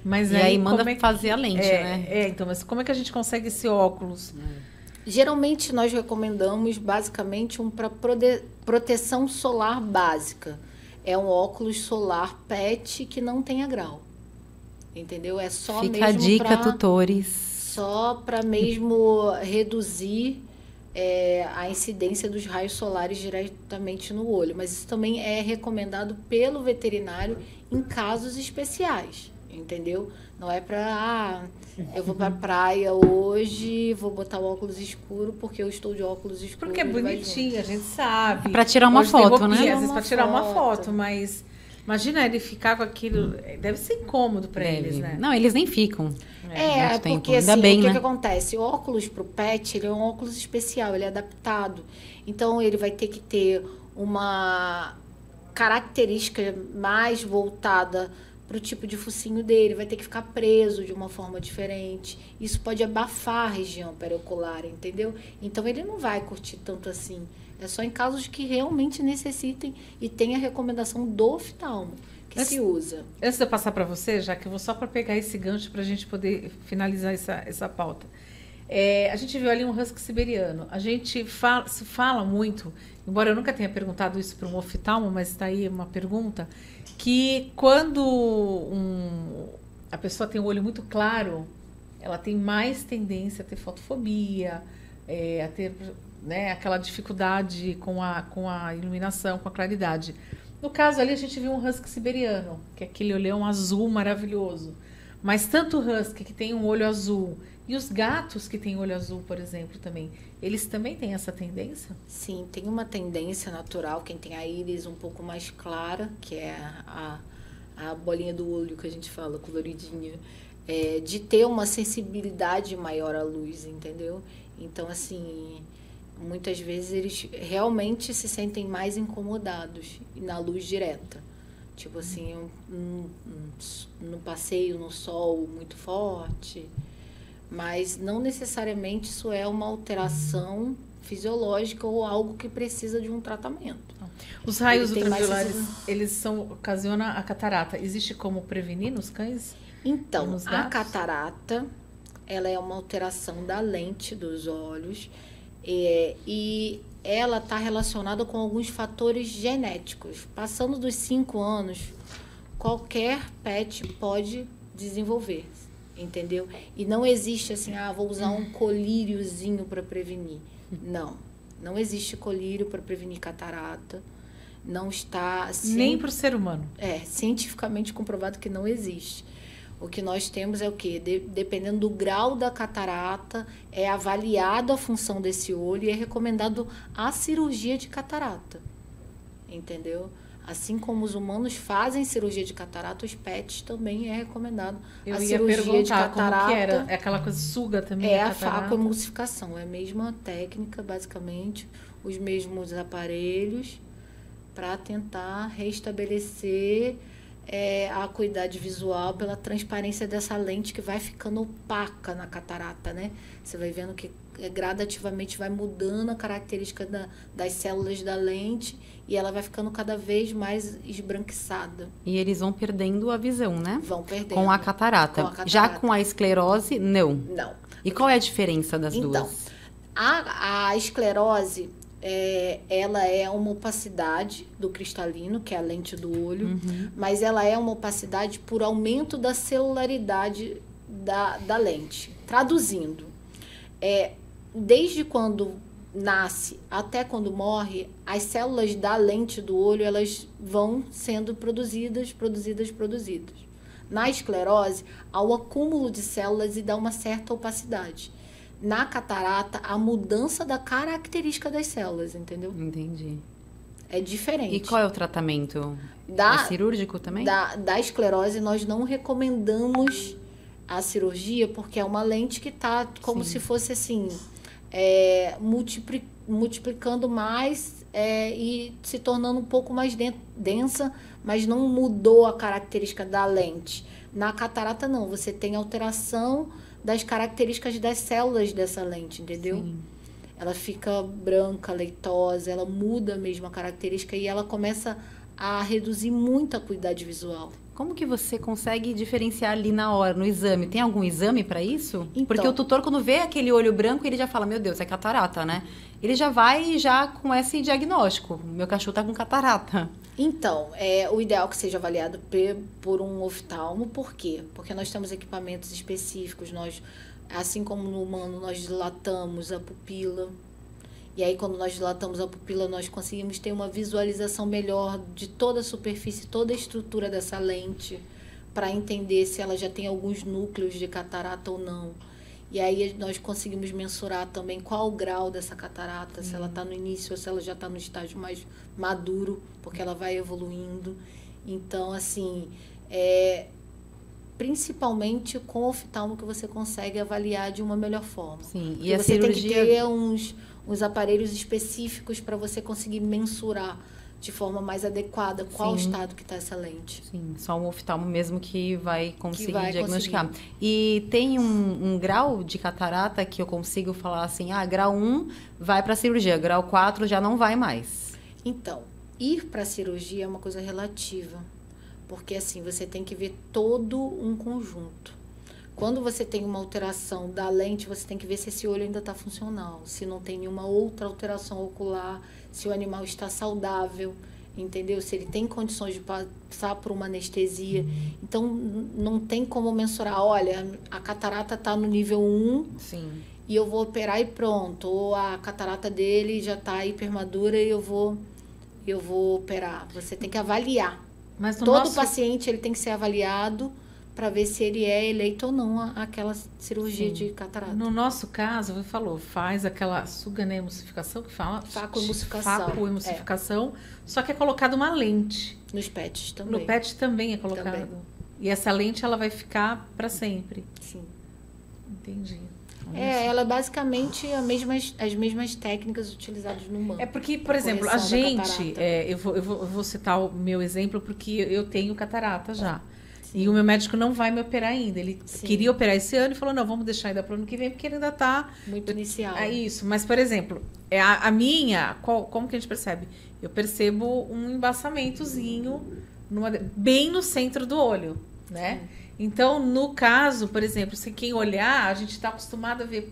Mas aí manda fazer a lente, né? Então, mas como é que a gente consegue esse óculos? Geralmente nós recomendamos basicamente para proteção solar básica. É um óculos solar PET que não tenha grau. Entendeu? É só Fica a dica, tutores. Só para mesmo reduzir a incidência dos raios solares diretamente no olho. Mas isso também é recomendado pelo veterinário em casos especiais, entendeu? Não é para, eu vou para a praia hoje, vou botar o óculos escuro porque eu estou de óculos escuros. Porque é bonitinho, a gente sabe. Para tirar uma foto, né? Às vezes para tirar uma foto, mas imagina ele ficar com aquilo, deve ser incômodo para eles, né? Não, eles nem ficam. Porque assim, o que acontece? O óculos para o pet, ele é um óculos especial, ele é adaptado. Então, ele vai ter que ter uma característica mais voltada para o tipo de focinho dele, vai ter que ficar preso de uma forma diferente. Isso pode abafar a região periocular, entendeu? Então, ele não vai curtir tanto assim. É só em casos que realmente necessitem e tem a recomendação do oftalmo que se usa. Antes de eu passar para você, já que eu vou só para pegar esse gancho para a gente poder finalizar essa pauta. A gente viu ali um husky siberiano. A gente se fala muito, embora eu nunca tenha perguntado isso para um oftalmo, mas está aí uma pergunta, que quando a pessoa tem o olho muito claro, ela tem mais tendência a ter fotofobia, a ter, né, aquela dificuldade com a iluminação, com a claridade. No caso ali, a gente viu um husky siberiano, que é aquele olhão azul maravilhoso. Mas tanto o husky, que tem um olho azul, e os gatos que têm olho azul, por exemplo, também, eles também têm essa tendência? Sim, tem uma tendência natural, quem tem a íris um pouco mais clara, que é a bolinha do olho que a gente fala, coloridinha, de ter uma sensibilidade maior à luz, entendeu? Então, assim, muitas vezes eles realmente se sentem mais incomodados na luz direta. Tipo assim, no passeio, no sol muito forte. Mas não necessariamente isso é uma alteração fisiológica ou algo que precisa de um tratamento. Os raios ultraviolares, eles ocasionam a catarata. Existe como prevenir nos cães? Então, a catarata, ela é uma alteração da lente dos olhos e ela está relacionada com alguns fatores genéticos. Passando dos 5 anos, qualquer pet pode desenvolver, entendeu? E não existe assim, vou usar um colíriozinho para prevenir. Não existe colírio para prevenir catarata. Não está... Nem para o ser humano. Cientificamente comprovado que não existe. O que nós temos é o quê? Dependendo do grau da catarata, é avaliado a função desse olho e é recomendado a cirurgia de catarata. Entendeu? Assim como os humanos fazem cirurgia de catarata, os pets também é recomendado a cirurgia de catarata. Como que era? É aquela coisa suga também? É a facoemulsificação. É a mesma técnica, basicamente, os mesmos aparelhos para tentar restabelecer a acuidade visual pela transparência dessa lente que vai ficando opaca na catarata, né? Você vai vendo que gradativamente vai mudando a característica das células da lente e ela vai ficando cada vez mais esbranquiçada. E eles vão perdendo a visão, né? Vão perdendo. Com a catarata. Já com a esclerose, não. Não. E qual é a diferença das duas? Então, a esclerose... ela é uma opacidade do cristalino, que é a lente do olho, mas ela é uma opacidade por aumento da celularidade da lente. Traduzindo, desde quando nasce até quando morre, as células da lente do olho elas vão sendo produzidas. Na esclerose, há o acúmulo de células e dá uma certa opacidade. Na catarata, a mudança da característica das células, entendeu? Entendi. É diferente. E qual é o tratamento? É cirúrgico também? Da esclerose, nós não recomendamos a cirurgia, porque é uma lente que está como se fosse assim, multiplicando mais e se tornando um pouco mais densa, mas não mudou a característica da lente. Na catarata, não. Você tem alteração das características das células dessa lente, entendeu? Sim. Ela fica branca, leitosa, ela muda mesmo a característica e ela começa a reduzir muito a acuidade visual. Como que você consegue diferenciar ali na hora, no exame? Tem algum exame para isso? Então, porque o tutor, quando vê aquele olho branco, ele já fala, meu Deus, é catarata, né? Ele já vai com esse diagnóstico. Meu cachorro tá com catarata. Então, o ideal é que seja avaliado por um oftalmo. Por quê? Porque nós temos equipamentos específicos. Nós, assim como no humano, nós dilatamos a pupila. E aí, quando nós dilatamos a pupila, nós conseguimos ter uma visualização melhor de toda a superfície, toda a estrutura dessa lente, para entender se ela já tem alguns núcleos de catarata ou não. E aí, nós conseguimos mensurar também qual o grau dessa catarata, se ela está no início ou se ela já está no estágio mais maduro, porque ela vai evoluindo. Então, assim, principalmente com o oftalmo que você consegue avaliar de uma melhor forma. Sim, e a você tem que ter uns aparelhos específicos para você conseguir mensurar de forma mais adequada qual o estado que está essa lente. Sim, só um oftalmo mesmo que vai conseguir diagnosticar. E tem um grau de catarata que eu consigo falar assim, grau 1 vai para a cirurgia, grau 4 já não vai mais. Então, ir para a cirurgia é uma coisa relativa, porque assim, você tem que ver todo um conjunto. quando você tem uma alteração da lente, você tem que ver se esse olho ainda está funcional, se não tem nenhuma outra alteração ocular, se o animal está saudável, entendeu? Se ele tem condições de passar por uma anestesia. Então, não tem como mensurar, olha, a catarata está no nível 1, Sim. e eu vou operar e pronto. Ou a catarata dele já está hipermadura e eu vou operar. Você tem que avaliar. Mas no Todo nosso... paciente ele tem que ser avaliado para ver se ele é eleito ou não aquela cirurgia Sim. de catarata. No nosso caso, você falou, faz aquela suganemucificação, que fala? Facoemulsificação. Facoemulsificação, só que é colocado uma lente. Nos PETs também. No PET também é colocado. Também. E essa lente, ela vai ficar para sempre. Sim. Entendi. Ela é basicamente as mesmas técnicas utilizadas no humano. É porque, por exemplo, a gente... eu vou citar o meu exemplo porque eu tenho catarata já. Sim. E o meu médico não vai me operar ainda. Ele queria operar esse ano e falou, não, vamos deixar ainda para o ano que vem, porque ele ainda está... Muito inicial. É isso. Mas, por exemplo, a minha... como que a gente percebe? Eu percebo um embaçamentozinho bem no centro do olho, né? Sim. Então, no caso, por exemplo, se quem olhar, a gente está acostumado a ver,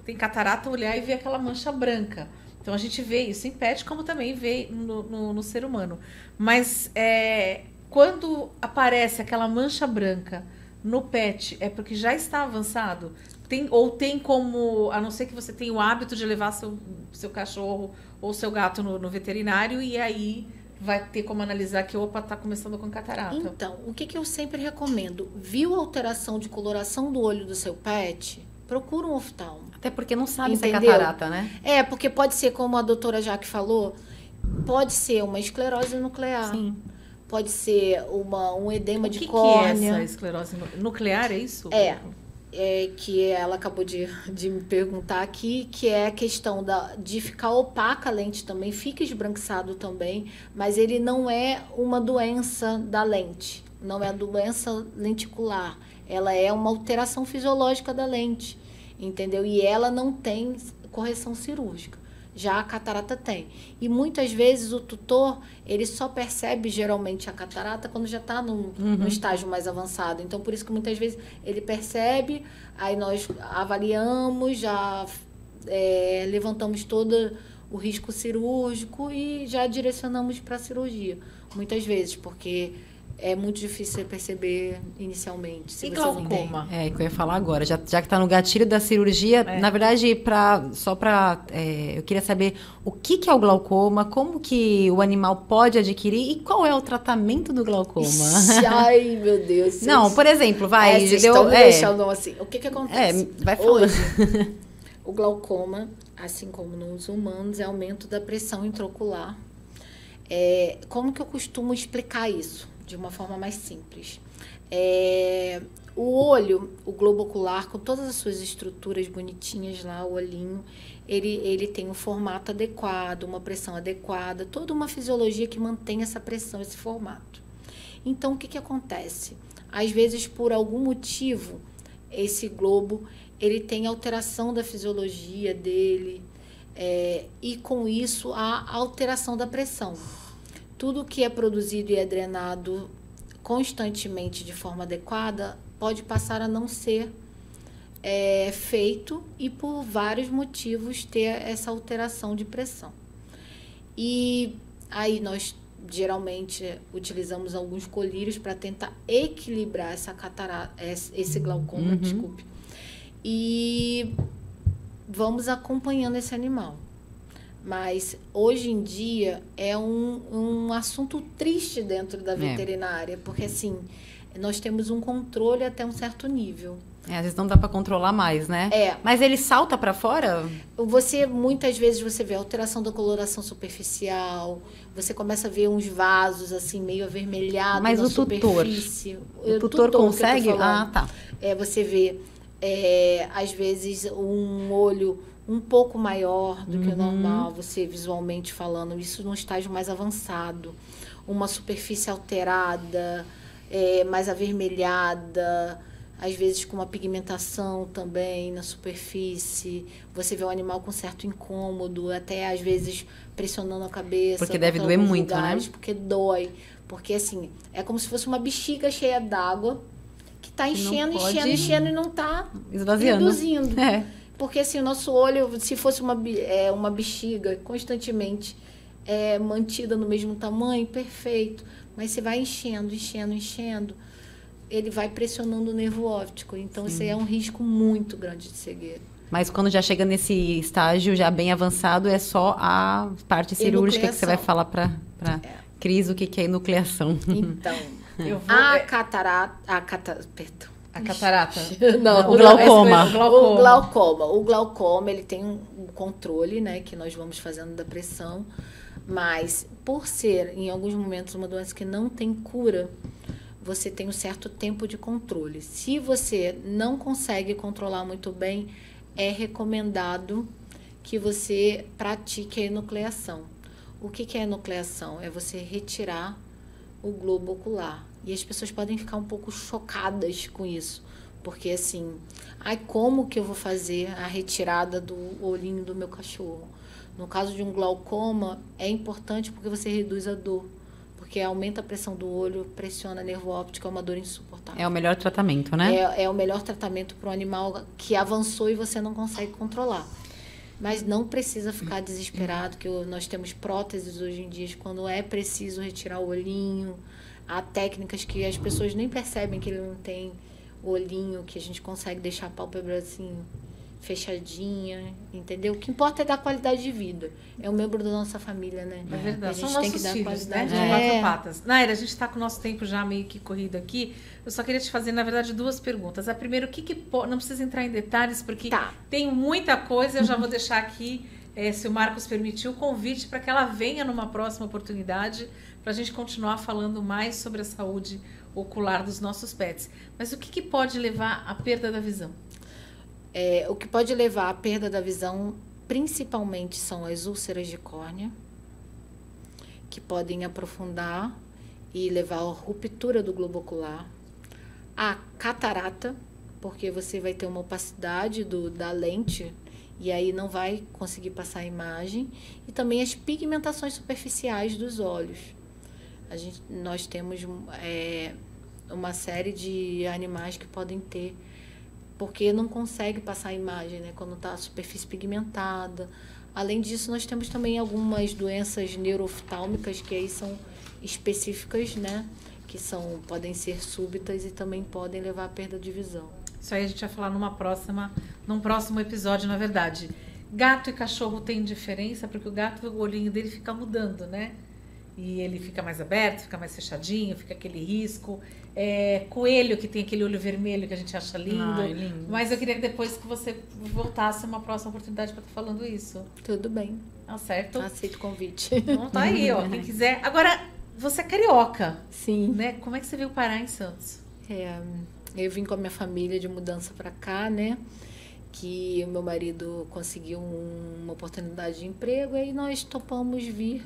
tem catarata, olhar e ver aquela mancha branca. Então, a gente vê isso em pet, como também vê no ser humano. Mas, quando aparece aquela mancha branca no pet, é porque já está avançado? Tem como, a não ser que você tenha o hábito de levar seu cachorro ou seu gato no veterinário, e aí... vai ter como analisar que, está começando com catarata. Então, o que eu sempre recomendo? Viu a alteração de coloração do olho do seu pet? Procura um oftalmo. Até porque não sabe se é catarata, né? Porque pode ser, como a doutora Jaque falou, pode ser uma esclerose nuclear. Sim. Pode ser um edema de córnea. O que é essa esclerose nuclear, é isso? Que ela acabou de me perguntar aqui, que é a questão de ficar opaca a lente também, fica esbranquiçado também, mas ele não é uma doença da lente, não é a doença lenticular, ela é uma alteração fisiológica da lente, entendeu? E ela não tem correção cirúrgica. Já a catarata tem. E muitas vezes o tutor, ele só percebe geralmente a catarata quando já está no estágio mais avançado. Então, por isso que muitas vezes ele percebe, aí nós avaliamos, já levantamos todo o risco cirúrgico e já direcionamos para a cirurgia. Muitas vezes, porque é muito difícil você perceber inicialmente. Se e você glaucoma? É que eu ia falar agora. Já que está no gatilho da cirurgia, na verdade, eu queria saber o que é o glaucoma, como que o animal pode adquirir e qual é o tratamento do glaucoma. Ai, meu Deus. Não, por exemplo, vai... Vocês estão me deixando assim. O que acontece? Vai falando. Hoje, o glaucoma, assim como nos humanos, é aumento da pressão intraocular. Como que eu costumo explicar isso? De uma forma mais simples. O olho, o globo ocular, com todas as suas estruturas bonitinhas lá, o olhinho, ele tem um formato adequado, uma pressão adequada, toda uma fisiologia que mantém essa pressão, esse formato. Então, o que acontece? Às vezes, por algum motivo, esse globo, ele tem alteração da fisiologia dele, e com isso, a alteração da pressão. Tudo que é produzido e é drenado constantemente de forma adequada pode passar a não ser feito e por vários motivos ter essa alteração de pressão. E aí nós geralmente utilizamos alguns colírios para tentar equilibrar essa catarata, esse glaucoma, desculpe. E vamos acompanhando esse animal. Mas, hoje em dia, é um assunto triste dentro da veterinária, porque, assim, nós temos um controle até um certo nível. Às vezes não dá para controlar mais, né? Mas ele salta para fora? Muitas vezes, você vê alteração da coloração superficial, você começa a ver uns vasos, assim, meio avermelhados na superfície. O tutor consegue? Tá. Você vê, às vezes, um olho um pouco maior do que o normal, você visualmente falando, isso num estágio mais avançado, uma superfície alterada, mais avermelhada, às vezes com uma pigmentação também na superfície, você vê o animal com certo incômodo, até às vezes pressionando a cabeça. Porque deve doer muito, lugares, né? Porque dói, porque assim, é como se fosse uma bexiga cheia d'água, que tá enchendo e não tá esvaziando. Reduzindo. Porque assim, o nosso olho, se fosse uma bexiga constantemente mantida no mesmo tamanho, perfeito. Mas você vai enchendo, ele vai pressionando o nervo óptico. Então, esse é um risco muito grande de cegueira. Mas quando já chega nesse estágio já bem avançado, é só a parte cirúrgica que você vai falar para Cris o que é enucleação. Então, perdão. A catarata? Não, o glaucoma. O glaucoma, ele tem um controle, né, que nós vamos fazendo da pressão, mas por ser, em alguns momentos, uma doença que não tem cura, você tem um certo tempo de controle. Se você não consegue controlar muito bem, é recomendado que você pratique a enucleação. O que é a enucleação? É você retirar o globo ocular. E as pessoas podem ficar um pouco chocadas com isso. Porque assim, como que eu vou fazer a retirada do olhinho do meu cachorro? No caso de um glaucoma, é importante porque você reduz a dor. Porque aumenta a pressão do olho, pressiona nervo óptico, é uma dor insuportável. É o melhor tratamento, né? É o melhor tratamento para um animal que avançou e você não consegue controlar. Mas não precisa ficar desesperado, que nós temos próteses hoje em dia, quando é preciso retirar o olhinho. Há técnicas que as pessoas nem percebem que ele não tem olhinho, que a gente consegue deixar a pálpebra assim, fechadinha, entendeu? O que importa é dar qualidade de vida. É um membro da nossa família, né? É verdade. A gente São tem nossos que dar filhos, né? qualidade. De quatro patas. Naira, a gente está com o nosso tempo já meio que corrido aqui. Eu só queria te fazer, na verdade, 2 perguntas. A primeira, não precisa entrar em detalhes, porque tem muita coisa. Eu já vou deixar aqui, se o Marcos permitir, o convite para que ela venha numa próxima oportunidade, para a gente continuar falando mais sobre a saúde ocular dos nossos pets. Mas o que pode levar à perda da visão? O que pode levar à perda da visão, principalmente, são as úlceras de córnea, que podem aprofundar e levar à ruptura do globo ocular. A catarata, porque você vai ter uma opacidade da lente e aí não vai conseguir passar a imagem. E também as pigmentações superficiais dos olhos. Nós temos uma série de animais que podem ter, porque não consegue passar a imagem, né, quando está a superfície pigmentada. Além disso, nós temos também algumas doenças neuroftálmicas que aí são específicas, né, que podem ser súbitas e também podem levar à perda de visão. Isso aí a gente vai falar num próximo episódio, na verdade. Gato e cachorro tem diferença, porque o gato, o olhinho dele fica mudando, né? E ele fica mais aberto, fica mais fechadinho, fica aquele risco. Coelho, que tem aquele olho vermelho que a gente acha lindo. Lindo. Mas eu queria que depois que você voltasse uma próxima oportunidade para estar falando isso. Tudo bem. Tá certo? Aceito o convite. Então tá aí, ó. Quem quiser. Agora, você é carioca. Sim. Né? Como é que você veio parar em Santos? Eu vim com a minha família de mudança para cá, né? Que o meu marido conseguiu uma oportunidade de emprego e nós topamos vir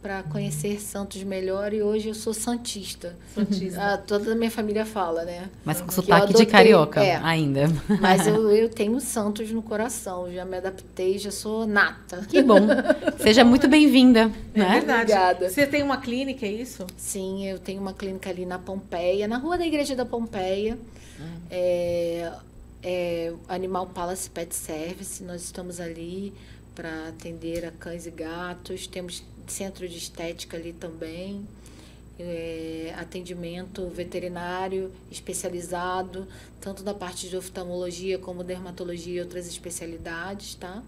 para conhecer Santos melhor, e hoje eu sou santista. Toda a minha família fala, né? Mas com sotaque de carioca ainda. Mas eu tenho Santos no coração, já me adaptei, já sou nata. Que bom. Seja muito bem-vinda. Né? Verdade. Obrigada. Você tem uma clínica, é isso? Sim, eu tenho uma clínica ali na Pompeia, na Rua da Igreja da Pompeia. Animal Palace Pet Service. Nós estamos ali para atender a cães e gatos. Temos centro de estética ali também, atendimento veterinário especializado, tanto da parte de oftalmologia como dermatologia e outras especialidades, tá?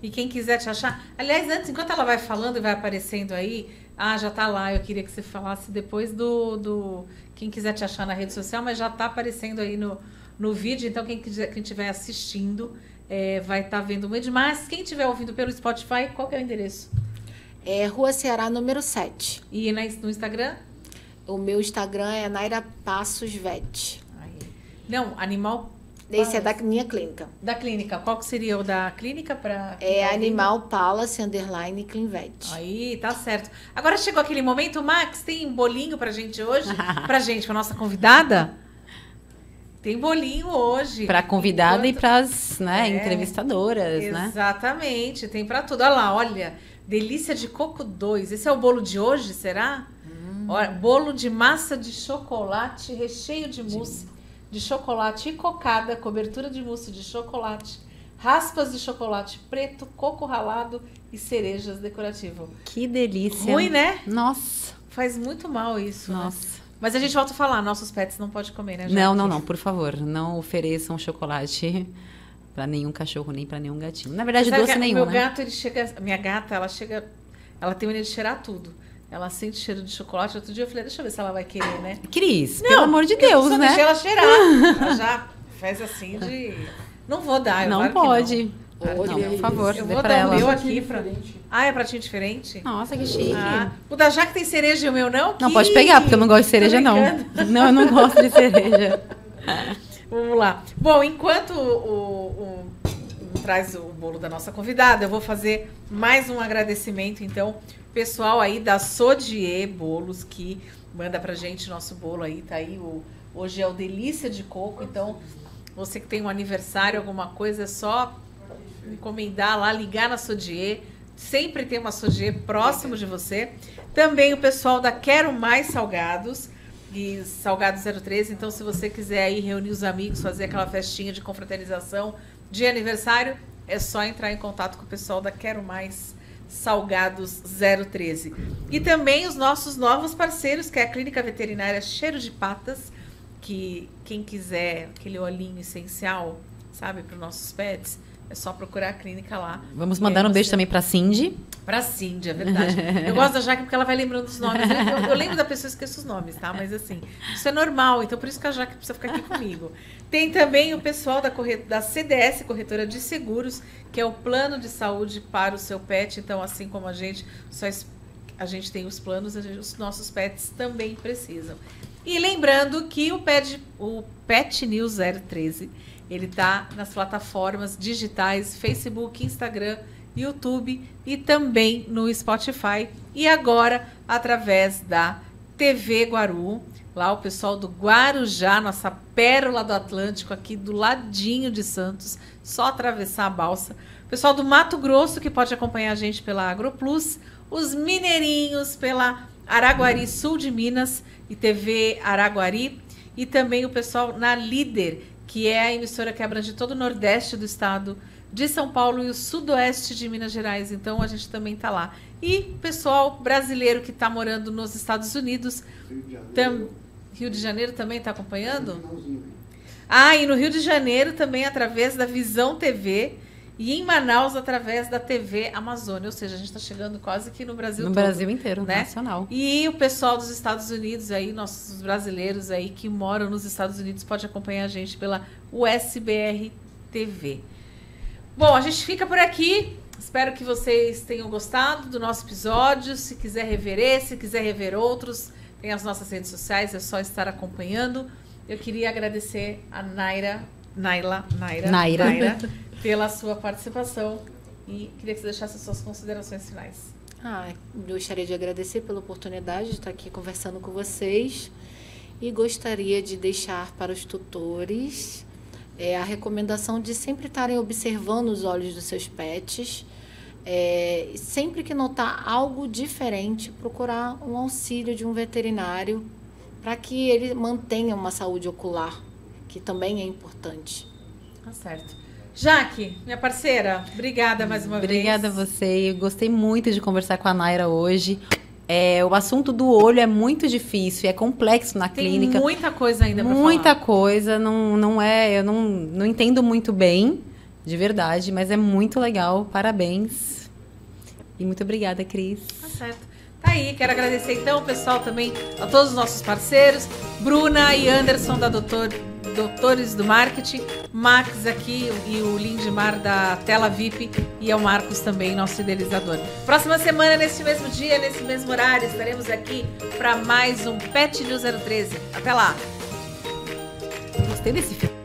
E quem quiser te achar... Aliás, antes, enquanto ela vai falando e vai aparecendo aí, já tá lá, eu queria que você falasse depois do quem quiser te achar na rede social, mas já tá aparecendo aí no vídeo, então quem estiver assistindo vai estar vendo o vídeo, mas quem estiver ouvindo pelo Spotify, qual que é o endereço? Rua Ceará, número 7. E no Instagram? O meu Instagram é Naira Passos Vet. Não, Animal... Esse é da minha clínica. Da clínica. Qual que seria o da clínica? Animal Palace _ Clean Vet. Aí, tá certo. Agora chegou aquele momento, Max, tem bolinho pra gente hoje? Pra nossa convidada? Tem bolinho hoje. Para convidada e para as entrevistadoras, né? Exatamente, tem para tudo. Olha lá, olha, delícia de coco 2. Esse é o bolo de hoje, será? Olha, bolo de massa de chocolate, recheio de mousse. de chocolate e cocada, cobertura de mousse de chocolate, raspas de chocolate preto, coco ralado e cerejas decorativas. Que delícia. Ruim, né? Nossa. Faz muito mal isso. Nossa. Né? Mas a gente volta a falar, nossos pets não podem comer, né, Jaque? Não, por favor, não ofereçam chocolate para nenhum cachorro, nem para nenhum gatinho. Na verdade, doce nenhum, meu né? gato, ele chega... Minha gata, ela tem mania de cheirar tudo. Ela sente cheiro de chocolate. Outro dia eu falei, deixa eu ver se ela vai querer, né? Cris, pelo amor de Deus, eu né? Deixei ela cheirar. Ela já faz assim de... Não vou dar, não pode. Não, por favor, eu dê vou pra dar ela. o meu aqui pra... Ah, é pratinho diferente? Nossa, que chique. O da Jaque tem cereja e o meu não? Não, pode pegar, porque eu não gosto de cereja, não. Não, eu não gosto de cereja. Vamos lá. Bom, enquanto traz o bolo da nossa convidada, eu vou fazer mais um agradecimento, então, pessoal aí da Sodier Bolos, que manda pra gente nosso bolo aí, tá aí, hoje é o Delícia de Coco, então, você que tem um aniversário, alguma coisa, é só encomendar lá, ligar na Sodier, sempre tem uma Sodier próximo de você. Também o pessoal da Quero Mais Salgados, e Salgado 013, então se você quiser aí reunir os amigos, fazer aquela festinha de confraternização de aniversário, é só entrar em contato com o pessoal da Quero Mais Salgados 013. E também os nossos novos parceiros, que é a Clínica Veterinária Cheiro de Patas, que quem quiser aquele olhinho essencial, sabe, para os nossos pets, é só procurar a clínica lá. Vamos mandar um beijo também para Cindy. Pra Cindy, é verdade. Eu gosto da Jaque porque ela vai lembrando os nomes. Eu lembro da pessoa e esqueço os nomes, tá? Mas assim, isso é normal. Então, por isso que a Jaque precisa ficar aqui comigo. Tem também o pessoal da CDS, Corretora de Seguros, que é o plano de saúde para o seu pet. Então, assim como a gente tem os planos, os nossos pets também precisam. E lembrando que o Pet News 013, ele tá nas plataformas digitais, Facebook, Instagram, YouTube e também no Spotify. E agora, através da TV Guaru, lá o pessoal do Guarujá, nossa pérola do Atlântico, aqui do ladinho de Santos, só atravessar a balsa. O pessoal do Mato Grosso, que pode acompanhar a gente pela AgroPlus. Os mineirinhos pela Araguari Sul de Minas e TV Araguari. E também o pessoal na Líder, que é a emissora que abrange todo o Nordeste do estado de São Paulo e o Sudoeste de Minas Gerais. Então, a gente também está lá. E pessoal brasileiro que está morando nos Estados Unidos, Rio de Janeiro também está acompanhando? E no Rio de Janeiro também através da Visão TV e em Manaus através da TV Amazônia. Ou seja, a gente está chegando quase que no Brasil todo. No Brasil inteiro, né? Nacional. E o pessoal dos Estados Unidos aí, nossos brasileiros aí que moram nos Estados Unidos, pode acompanhar a gente pela USBR TV. Bom, a gente fica por aqui. Espero que vocês tenham gostado do nosso episódio. Se quiser rever esse, se quiser rever outros, tem as nossas redes sociais, é só estar acompanhando. Eu queria agradecer a Naira pela sua participação e queria que você deixasse as suas considerações finais. Gostaria de agradecer pela oportunidade de estar aqui conversando com vocês e gostaria de deixar para os tutores a recomendação de sempre estarem observando os olhos dos seus pets, sempre que notar algo diferente, procurar um auxílio de um veterinário para que ele mantenha uma saúde ocular, que também é importante. Tá certo. Jaque, minha parceira, obrigada mais uma vez. Obrigada a você. Eu gostei muito de conversar com a Naira hoje. O assunto do olho é muito difícil, é complexo na clínica. Tem muita coisa ainda para falar. Muita coisa, eu não entendo muito bem, de verdade, mas é muito legal. Parabéns. E muito obrigada, Cris. Tá certo. Tá aí, quero agradecer então, pessoal, também a todos os nossos parceiros, Bruna e Anderson da Doutores do Marketing, Max aqui e o Lindmar da Tela VIP e ao Marcos também, nosso idealizador. Próxima semana, nesse mesmo dia, nesse mesmo horário, estaremos aqui para mais um Pet News 013. Até lá! Gostei desse filme.